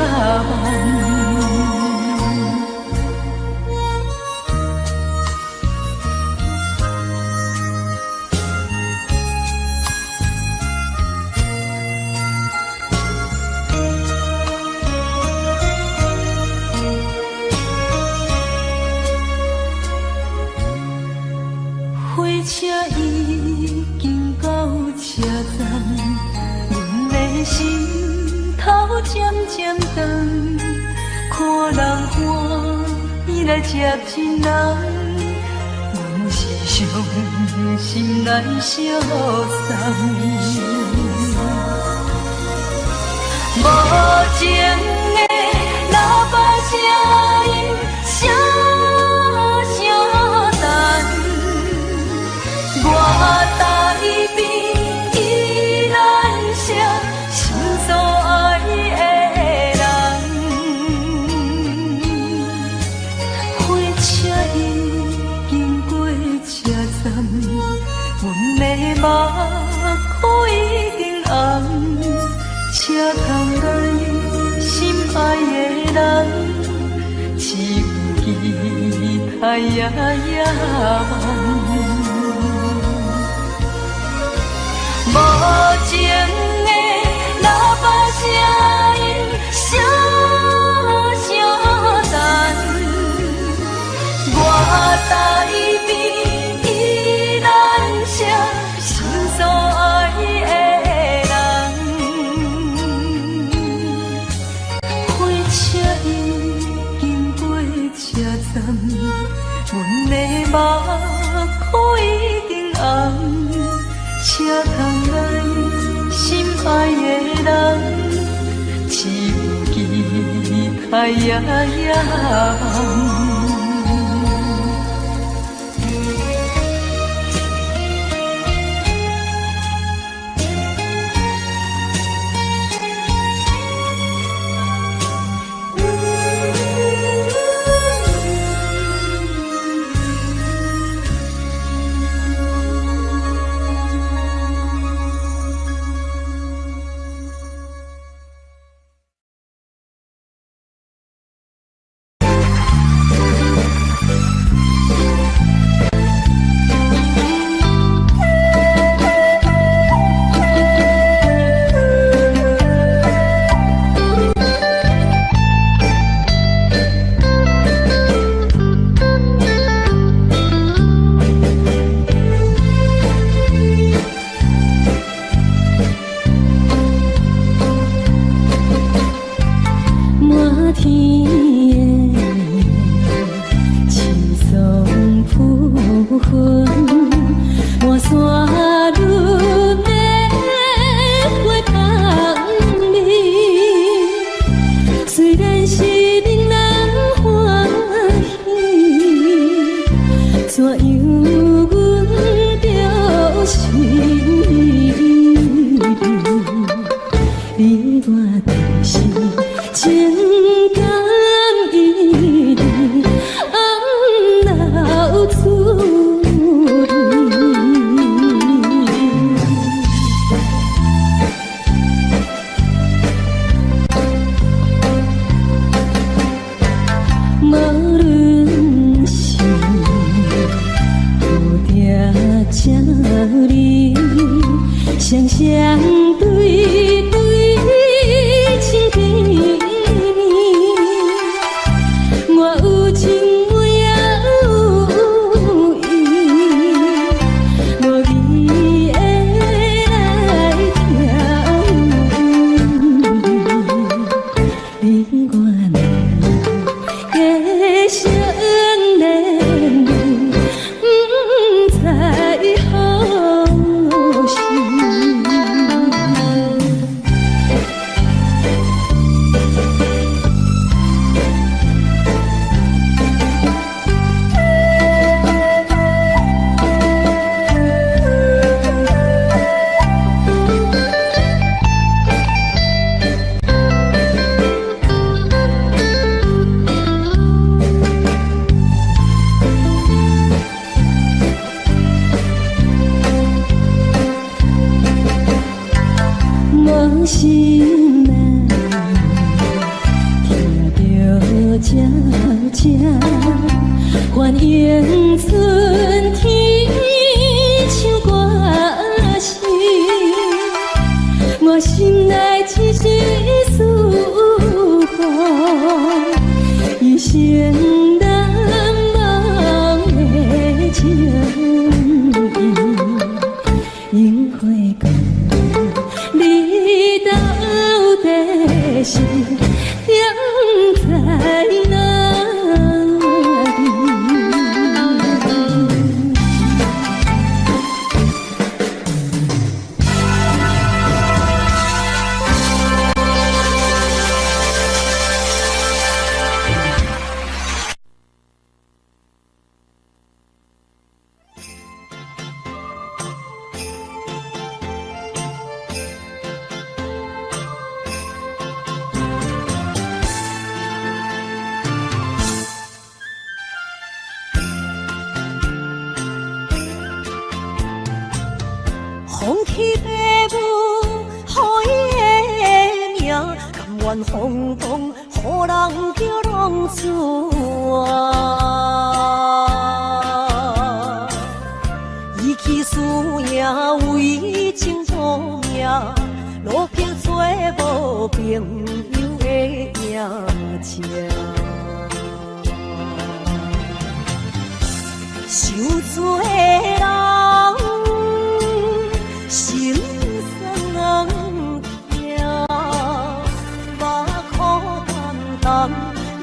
火车已经到车站，阮的心渐渐长，看人欢喜来接亲人，阮是伤心来相送。无情的喇叭声音，声声淡。我台边依然写心所爱的人，火车已经过车站，阮的目眶已经红。车窗内心爱的人，只有期待夜夜梦。无情的喇叭声音，声声淡。我台边依然写心所爱的。阮的目眶已经红，车窗内心爱的人，只有期待夜夜梦。心啊，听着渐渐反映春天像歌声，我心内一丝思念，一生难忘的情谊，樱花高。你到底心定在哪里？风起爸母，予伊的名，甘愿风光，予人叫浪子啊！伊去输赢为情赌命，路边做无朋友的赢家。受罪人。心酸人听，目眶淡淡，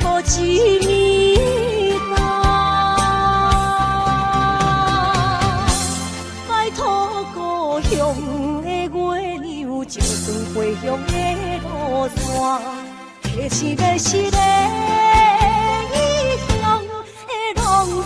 无一年淡。拜托故乡的月亮，照光回乡的路线，提醒要是个异乡的浪子。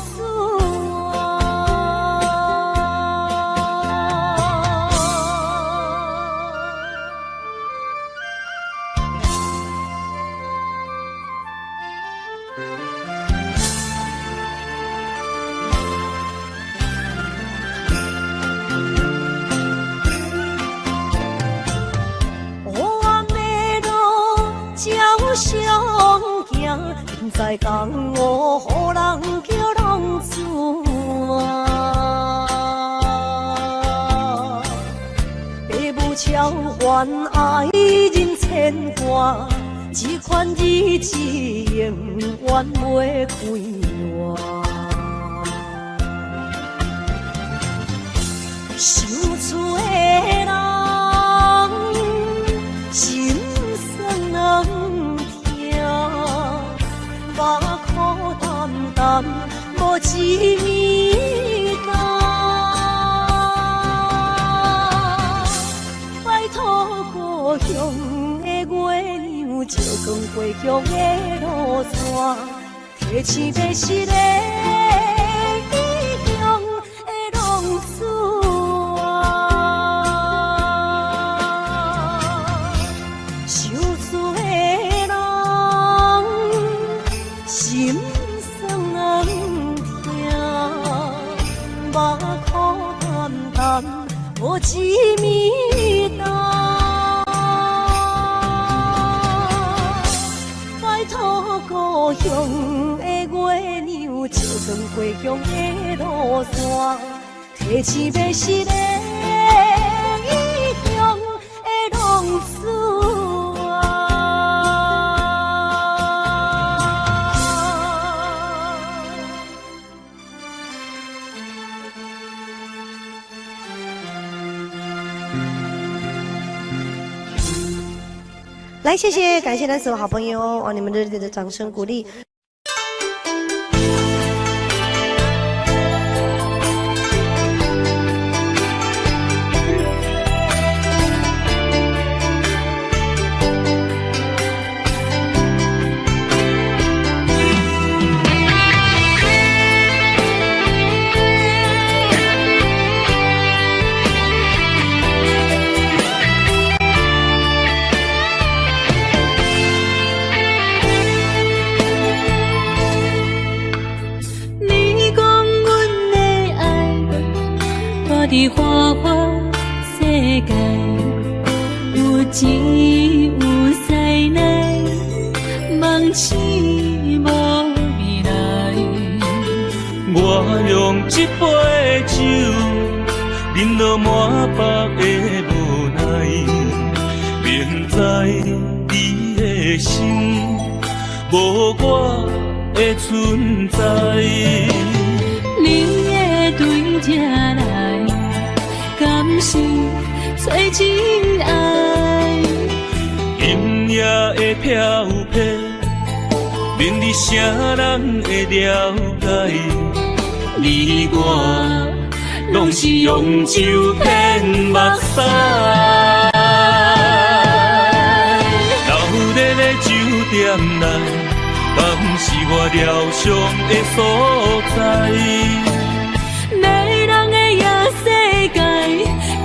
在江湖，予人叫浪子啊！父母超凡，爱人牵挂，这款日子永远袂快活。受罪的人，心酸人。目眶淡淡，无一年淡。拜托故乡的月亮，照光回乡的路线，提醒要是个异乡的浪子啊！受罪的人。心酸人听，目眶淡淡，无一面淡。拜托故乡的月亮，照光回乡的路线，提醒要是个异乡的浪子。来，谢谢，感谢咱所有好朋友哇，你们热烈的掌声鼓励。伫花花世界，有钱有势来，梦醒无未来。我用一杯酒，饮落满腹的无奈，明知你的心无我的存在。你的对这来，敢是找真爱？也音乐的飘飘，明日啥人会了解？你我拢是用酒骗目屎，流热的酒店内，敢是我疗伤的所在？迷人的夜世界，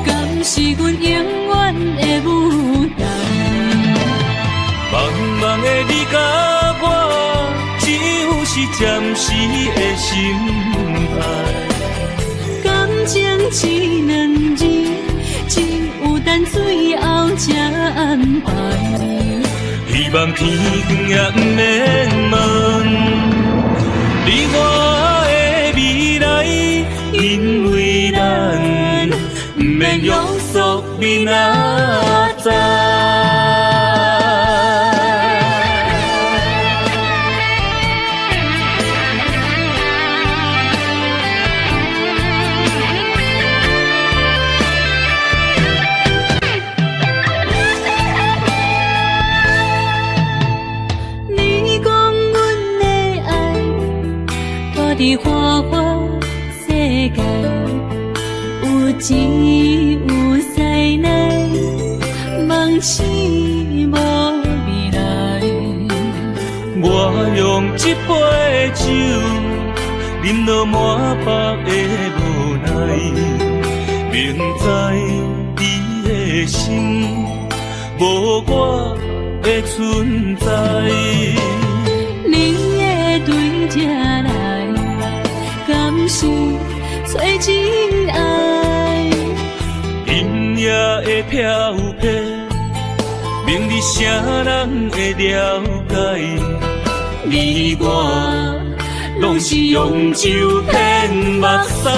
敢是阮永远的舞台？茫茫的你甲我，只有是暂时的心爱。感情只两字，只有等最后才安排。希望天光也不免问，你我的未来，因为咱不免约束明仔载。伫花花世界，有钱有势来，梦醒无未来。我用一杯酒，饮落满腹的无奈，明知你的心无我的存在。你的对这来。敢是找真爱？音乐的飘飘，明日啥人会了解？你我拢是用酒骗目屎，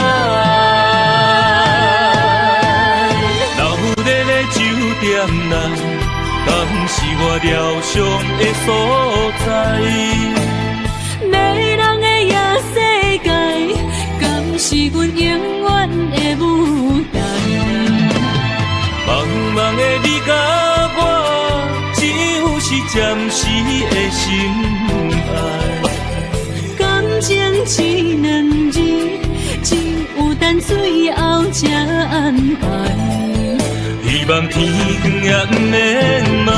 流热的酒店内，敢是我疗伤的所在？迷人的夜世界，敢是阮永远的舞台？茫茫的你甲我，只有是暂时的心爱。感情只两字，只有等最后才安排。希望天光也不免问，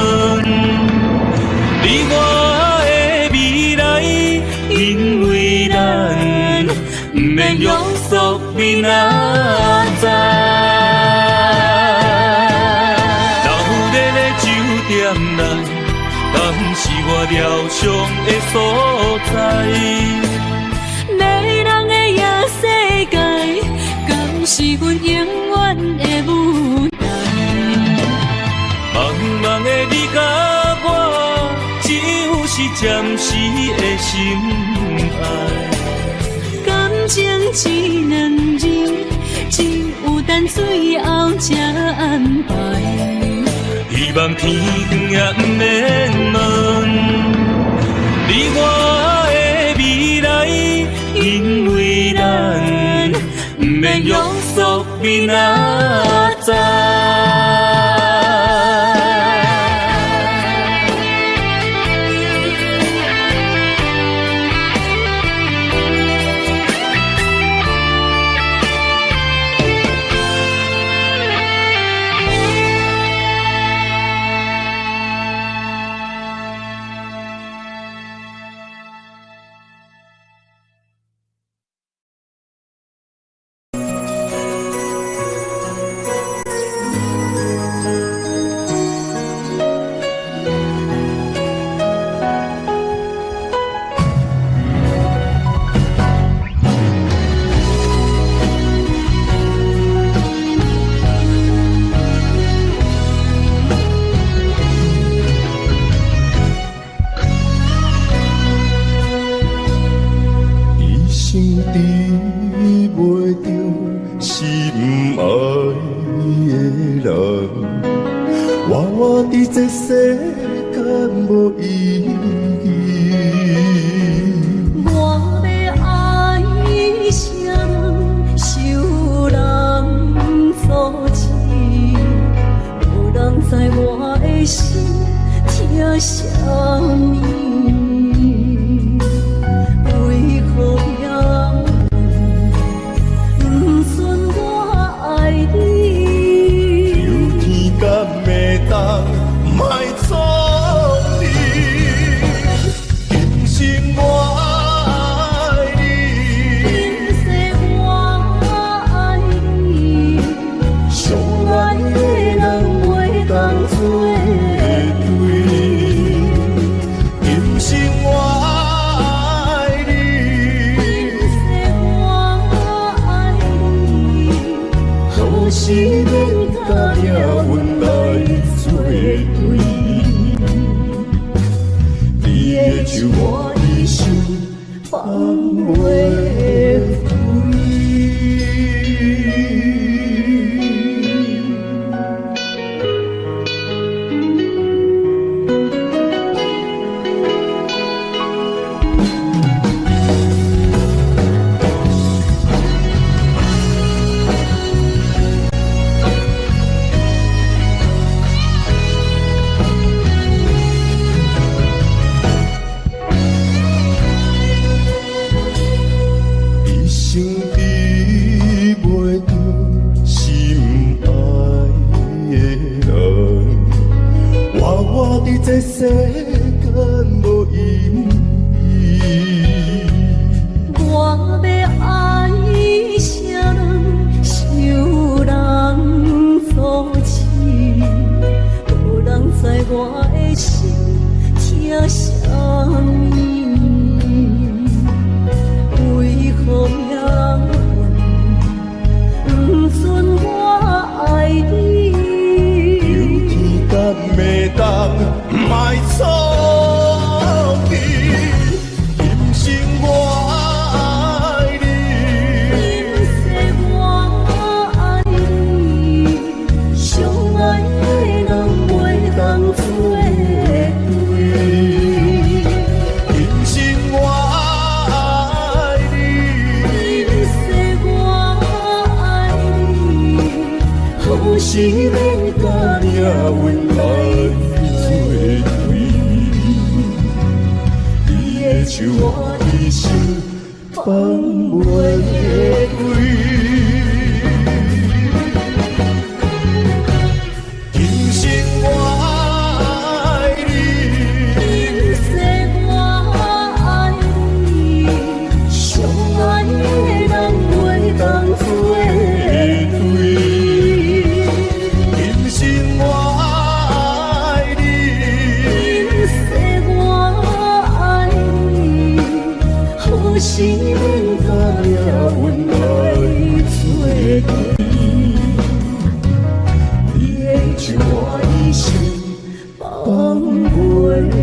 你我的未来，因为咱不免约束明仔载。流热的酒店内，敢是我疗伤的所在？迷人的夜世界，敢是阮永远的舞台？茫茫的你甲我，只有是暂时的心爱。感情只两字，只有等最后才安排。希望天光也不免问，你我的未来，因为咱不免约束明仔载。什么？为何也不准我爱你？有天敢会当卖错你，今生我爱你，今世我爱你，相爱的人袂当做。是免甲命运来作对，你的手我的手放袂开。这世间无意义，我要爱啥人，受人阻止，无人知我的心疼啥物，为何命运不准我爱你？有天敢会当卖错你，今生我爱你，今世我爱你，相爱的人袂当做对。今生我爱你，今世我爱你，好是免甲命运来。手我的手放袂开，今生我爱你，今世我爱你，相爱的人袂当做对。今生我爱你，今世我爱你。好是免甲命运来作对，你的手我的手放袂开。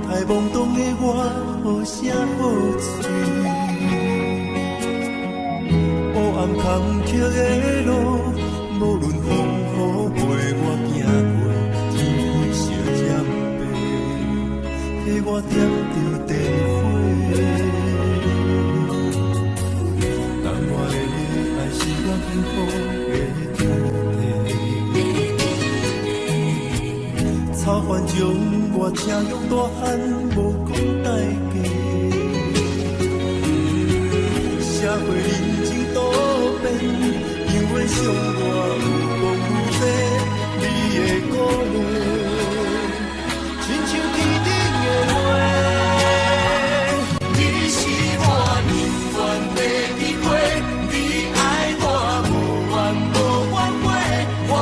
太懵懂的我，好声好嘴。黑暗坎坷的路，无论风雨陪我行过，天灰小渐白，替我点着灯火。但我的爱是我幸福的土地，草原将我请用大汉，无讲代价。社会人情多变，因为伤我有讲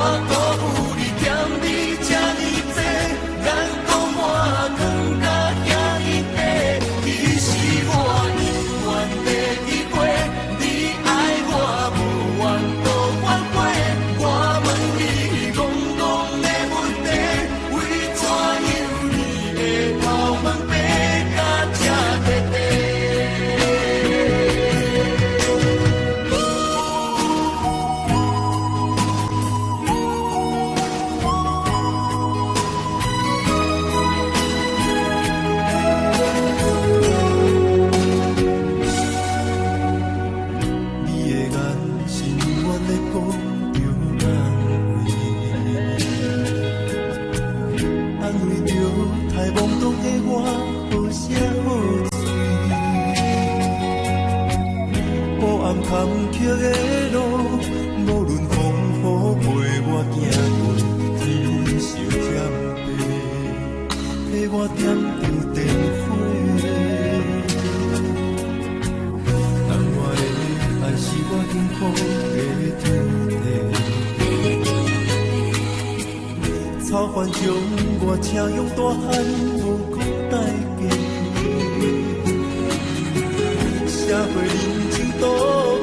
我搁有你欠你这呢多，咱讲满腔甲遐一块，其实我永远袂记过，你爱我无怨都怨过，我问你戆戆的问题，为怎样你的头毛白甲这地地？坎坷的路，无论风雨陪我行过天烧险地，替我点着灯火。当我的爱是我幸福的土地，草原将我请用大汉无讲代价，社会人情多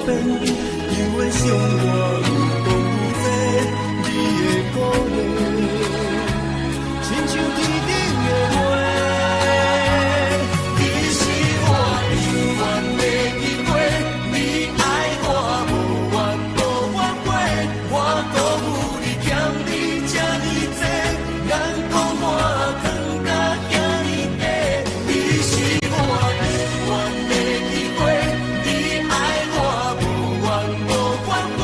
变，因为伤我有讲有多，你的鼓励，亲像天顶的花。其实我永远袂记过，你爱我无怨都怨过，我搁有你欠你这呢多，咱讲满腔甲遐呢多，其实我永远袂记过。爱我无怨无怨过。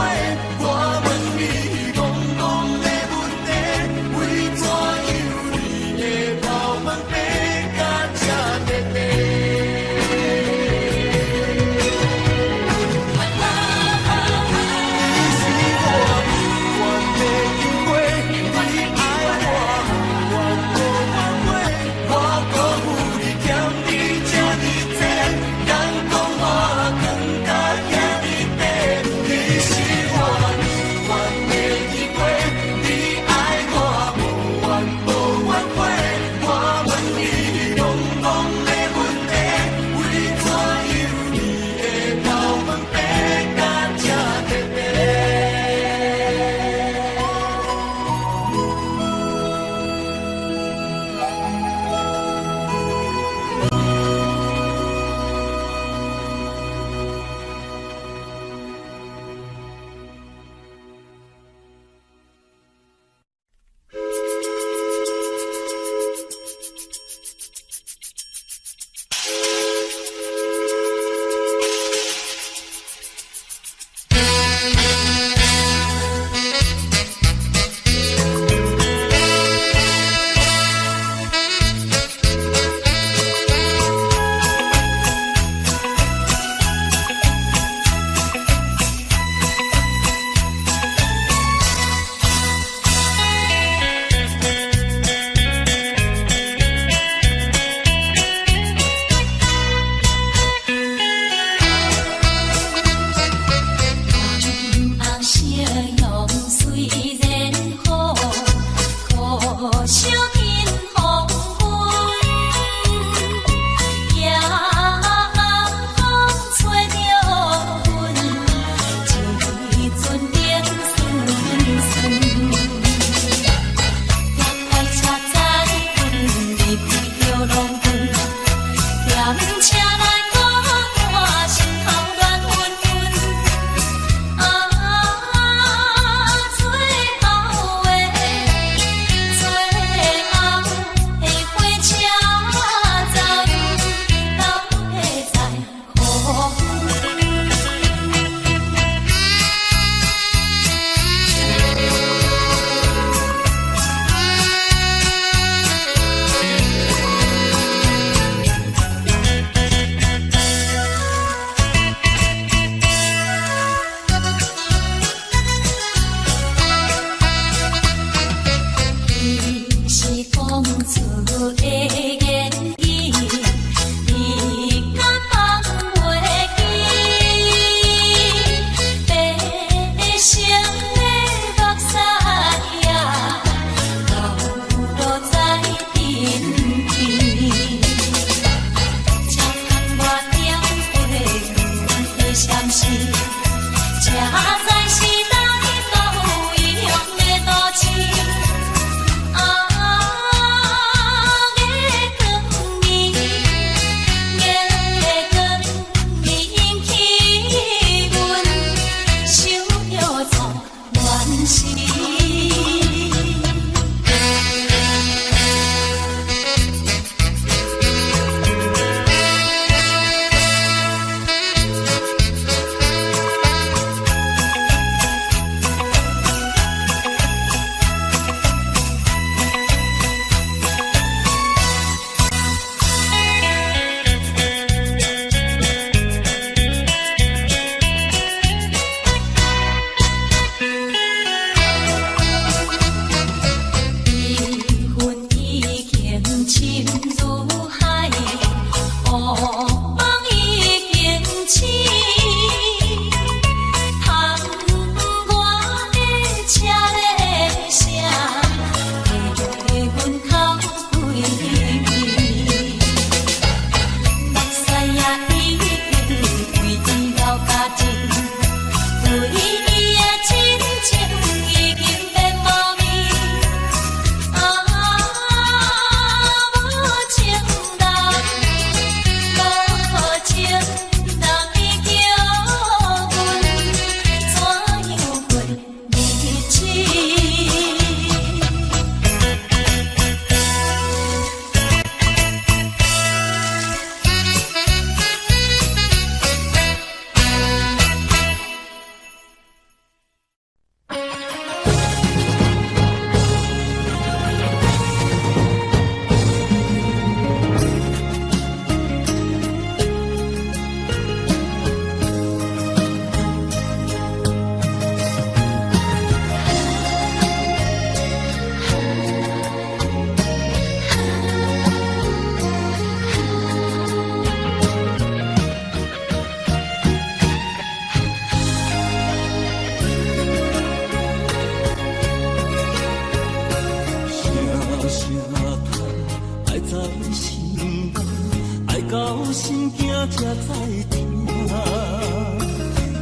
心惊才知听，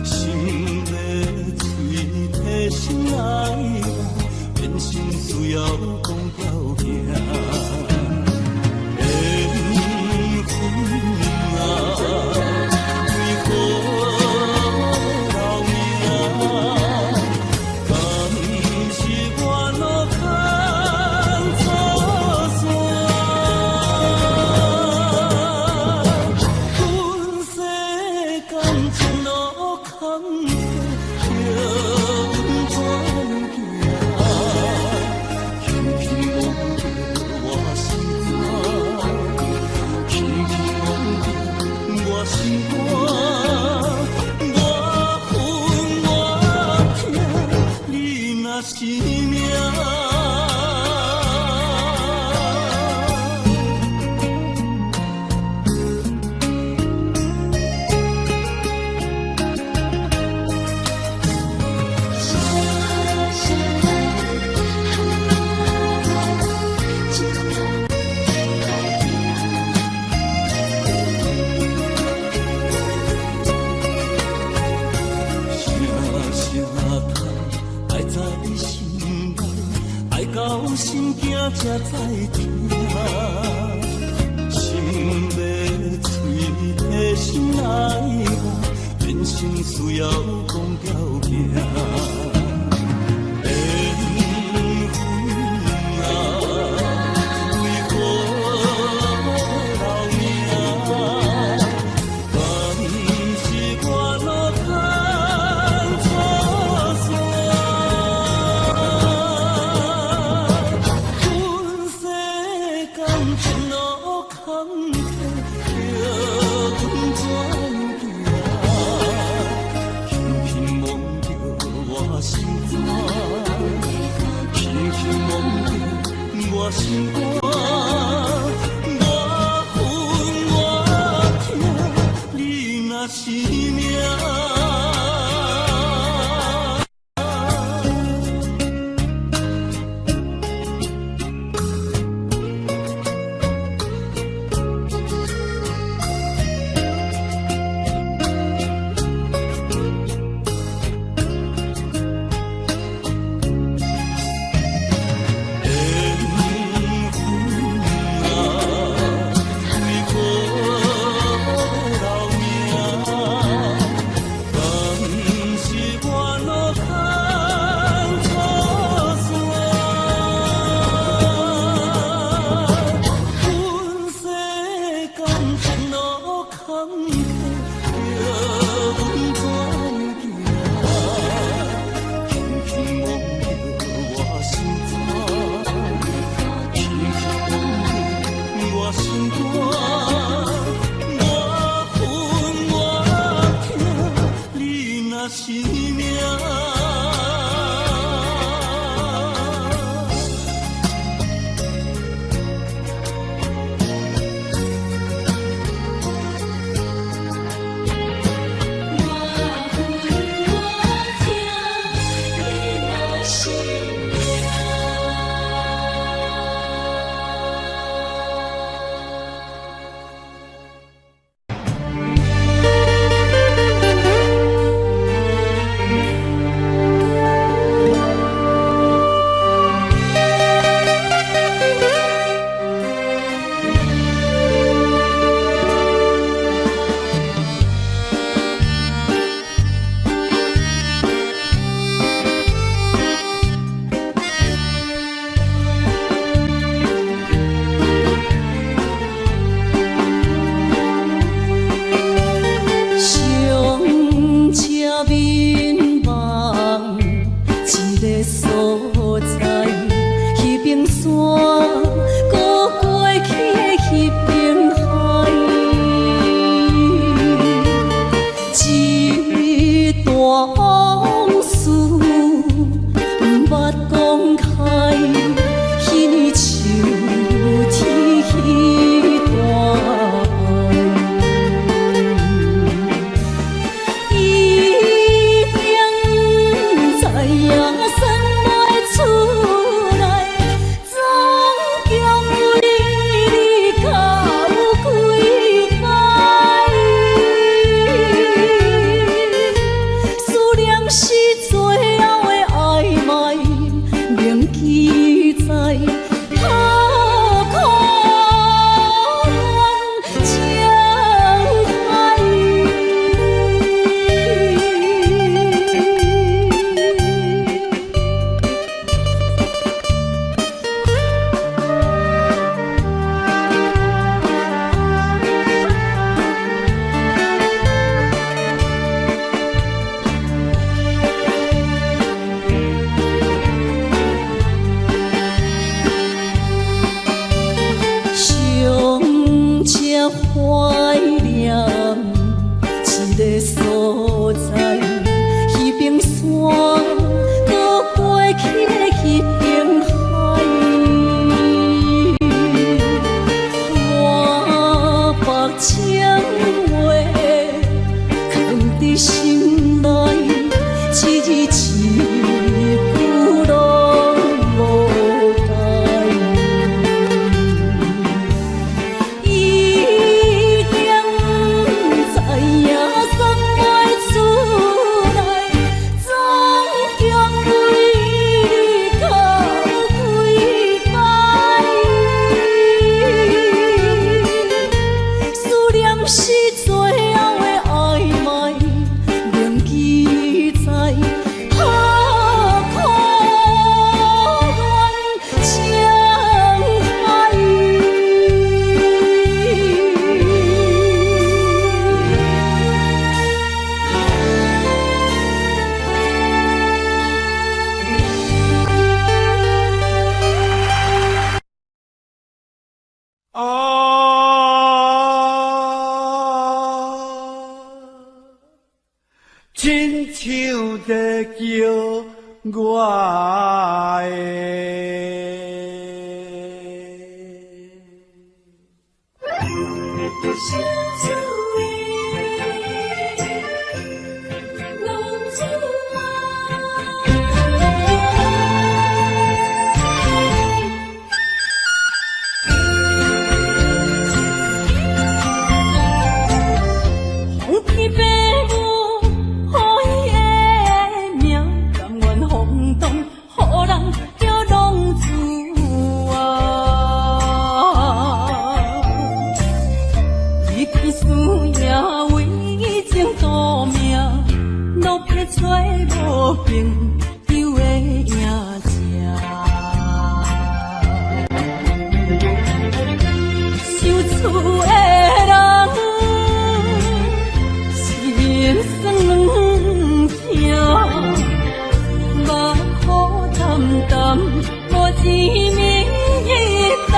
心要嘴替心来话，变心需要讲条行。缘分啊！心惊才知听，心要嘴替心来话，人生需要讲条行。我心肝，我恨我痛，你若是命。记在刻苦情海。上车怀念一个所在，迄边山，搁过去的迄边海。我把情话藏伫心内，一字一句拢无改。一定知影送袂出来，总共为你哭几摆。思念是最后的暧昧，铭记在刻苦恋情海。亲像在叫我红天白母，好伊的名，甘愿轰动，予人叫浪子啊！一片树叶为情夺命，路撇找无朋友的影子。受厝的人。心酸两条，目苦淡淡，无滋味一担。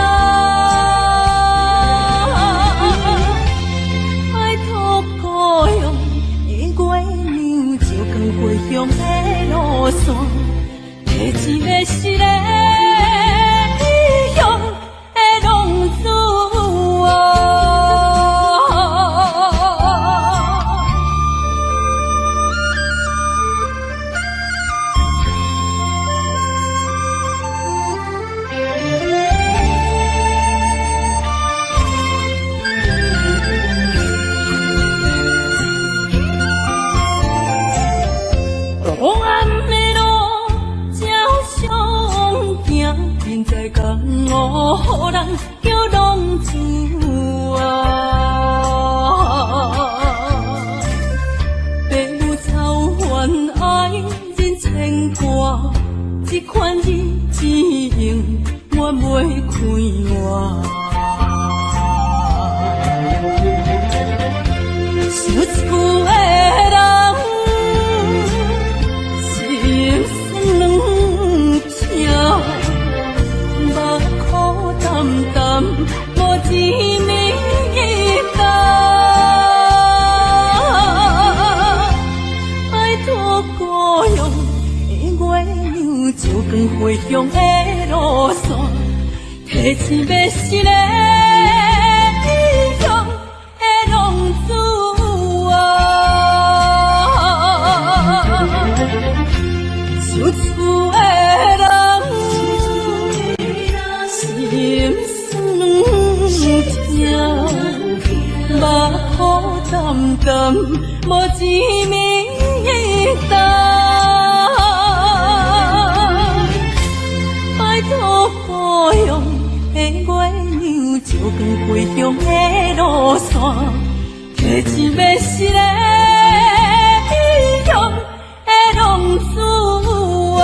爱托故乡的月亮，照光回乡的路线，提一个失个异乡的浪子啊！黑暗的路，照常行，现在江湖，予人叫浪子啊！父母操烦爱人牵挂，这款日子用我袂开换。受厝的人。心酸两条，目苦淡淡，无滋味一担。爱托故乡的月亮，照光回乡的路线，提醒要失个异乡的浪子啊！受厝的人，心酸两条，目苦淡淡，无滋味一担。拜托保佑的月亮，照光归乡的路线，提一要失的英雄的浪子啊！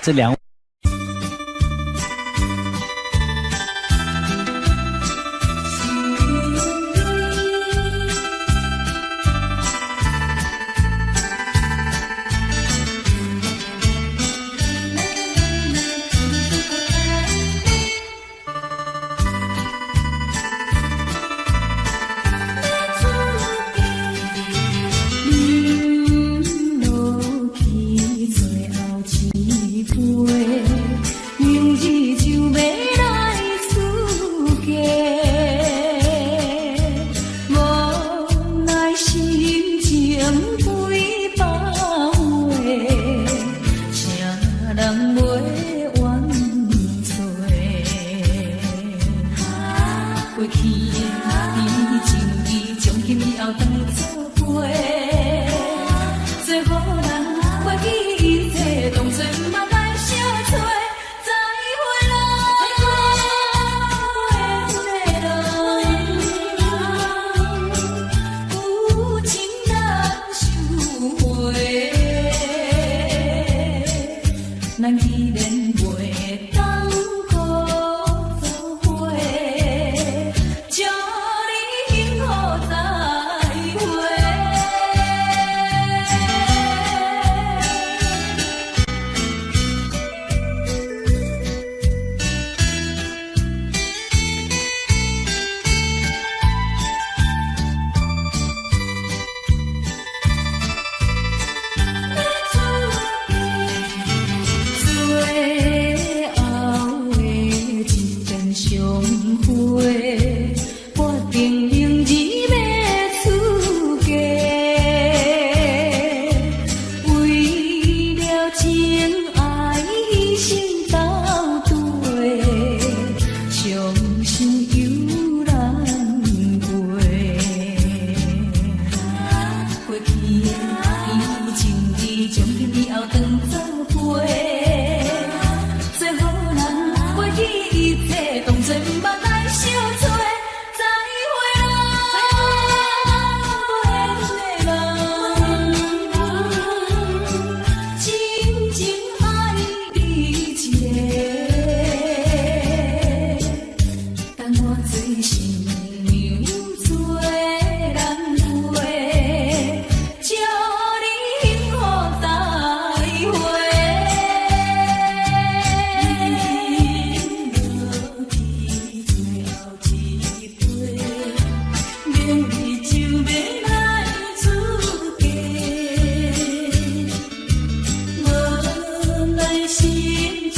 这两流落去最后一杯。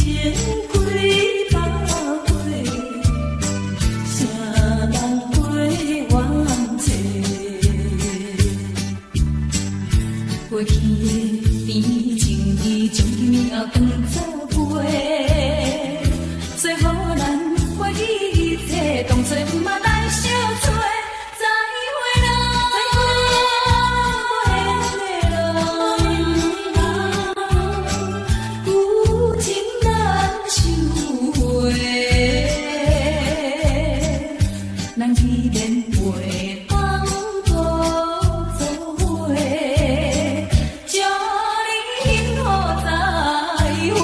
情几百回，啥人陪阮坐？过去的甜情意，将今也当作陪，最好咱回忆一切，当作毋捌来相做。再会啦，有情难收回，咱依然袂当无做伙，祝你幸福再会。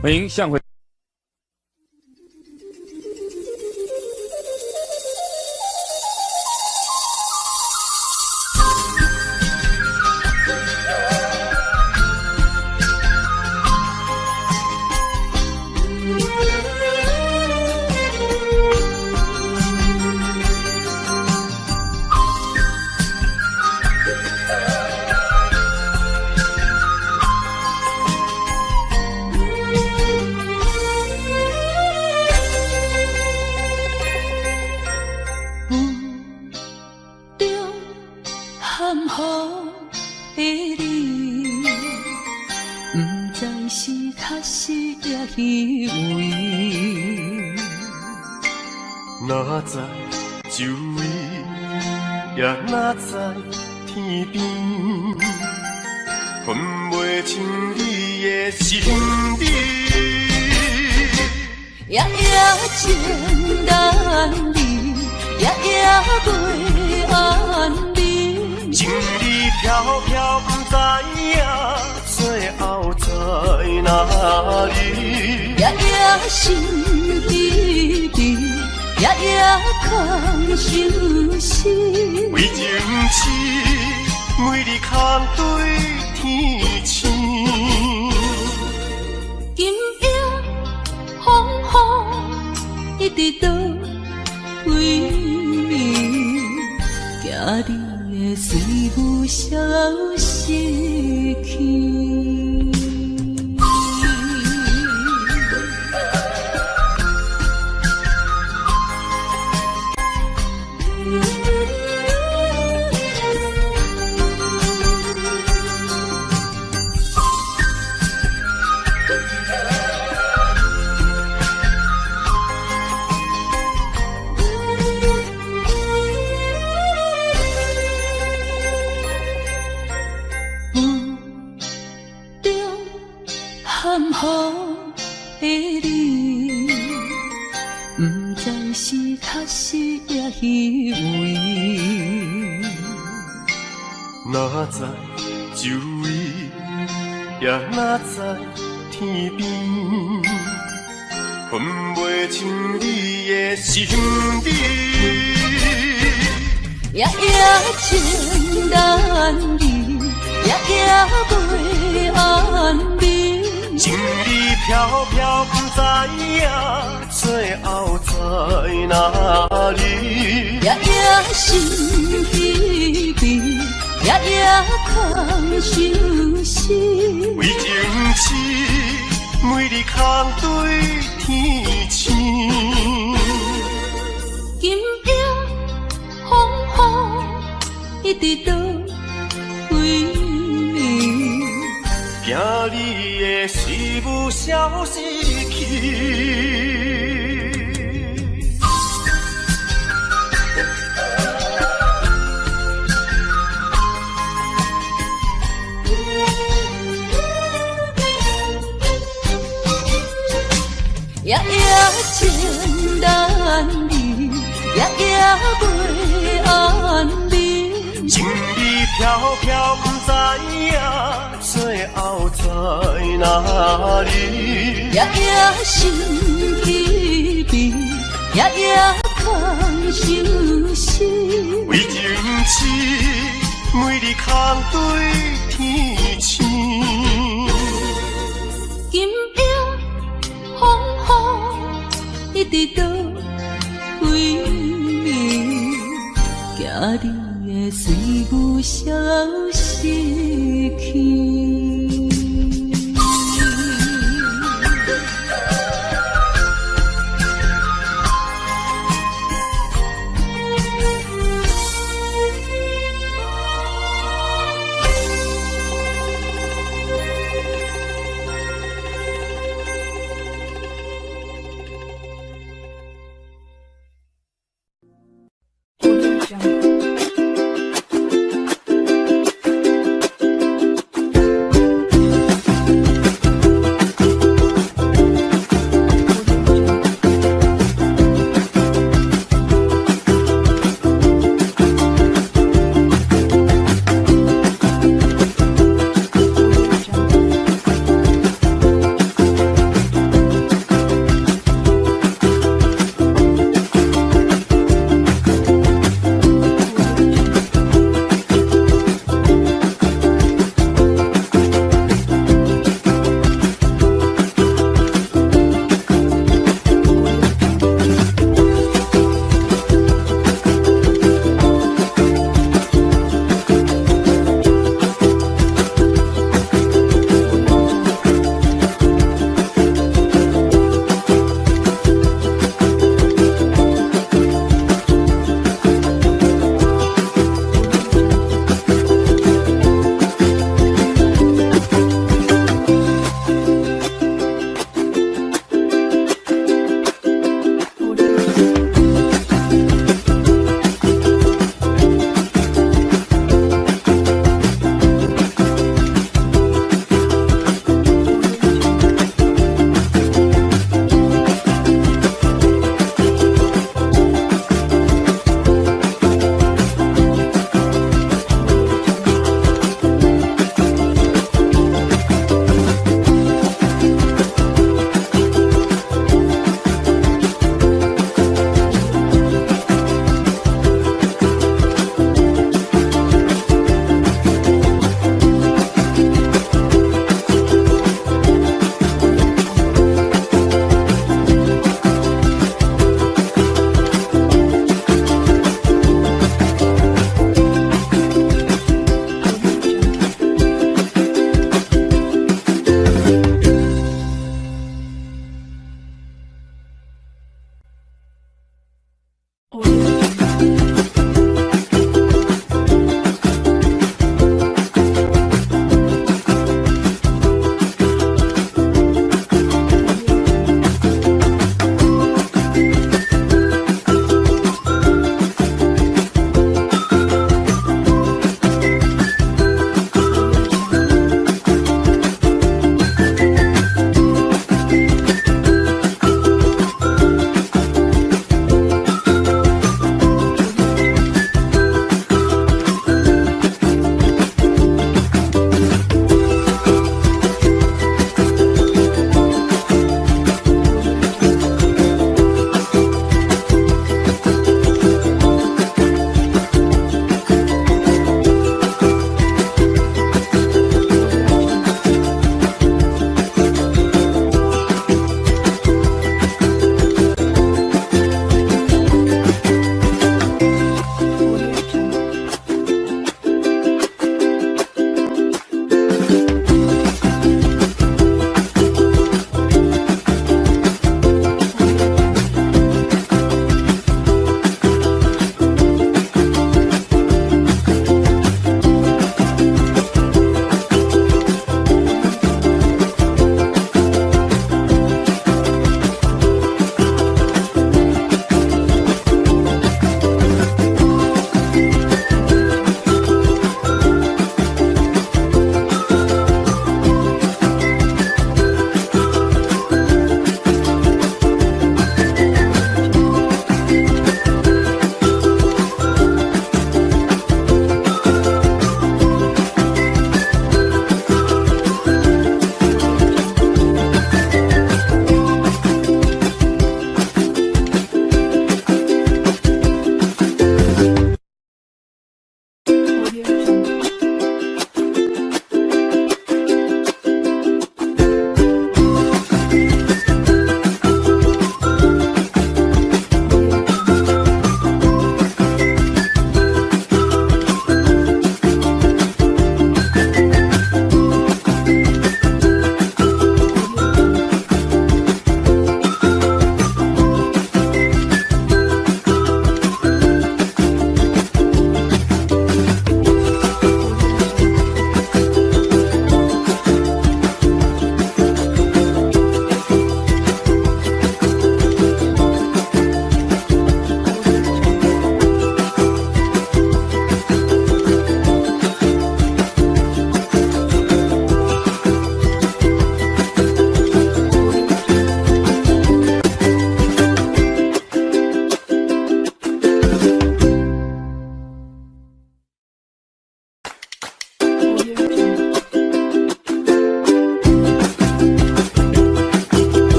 欢迎向回。哪知周围，也哪知天边，分袂清你的心理。夜夜情难离，夜夜袂安眠。情意飘飘，不知影最后在哪里。夜夜心悲悲。夜夜空相思，为情痴，每日空对天星。今夜风雨一直倒为眠，惊你的随无消息去。含糊的你，不知是确实也虚伪。哪知周围，也哪知天边，分袂清你的心理。夜夜情难离，夜夜袂安眠。情意飘飘，不知影最后在哪里。夜夜心悲悲，夜夜空相思。为情痴，每日空对天星。今夜风雨一直倒为眠。惊你的随无消息去。夜夜情难离，夜夜袂安眠。情意飘飘，不知影最后在哪里。夜夜心悲悲，夜夜空相思。为情痴，每日空对天星。今夜风雨一直倒为眠，惊你的随无消息。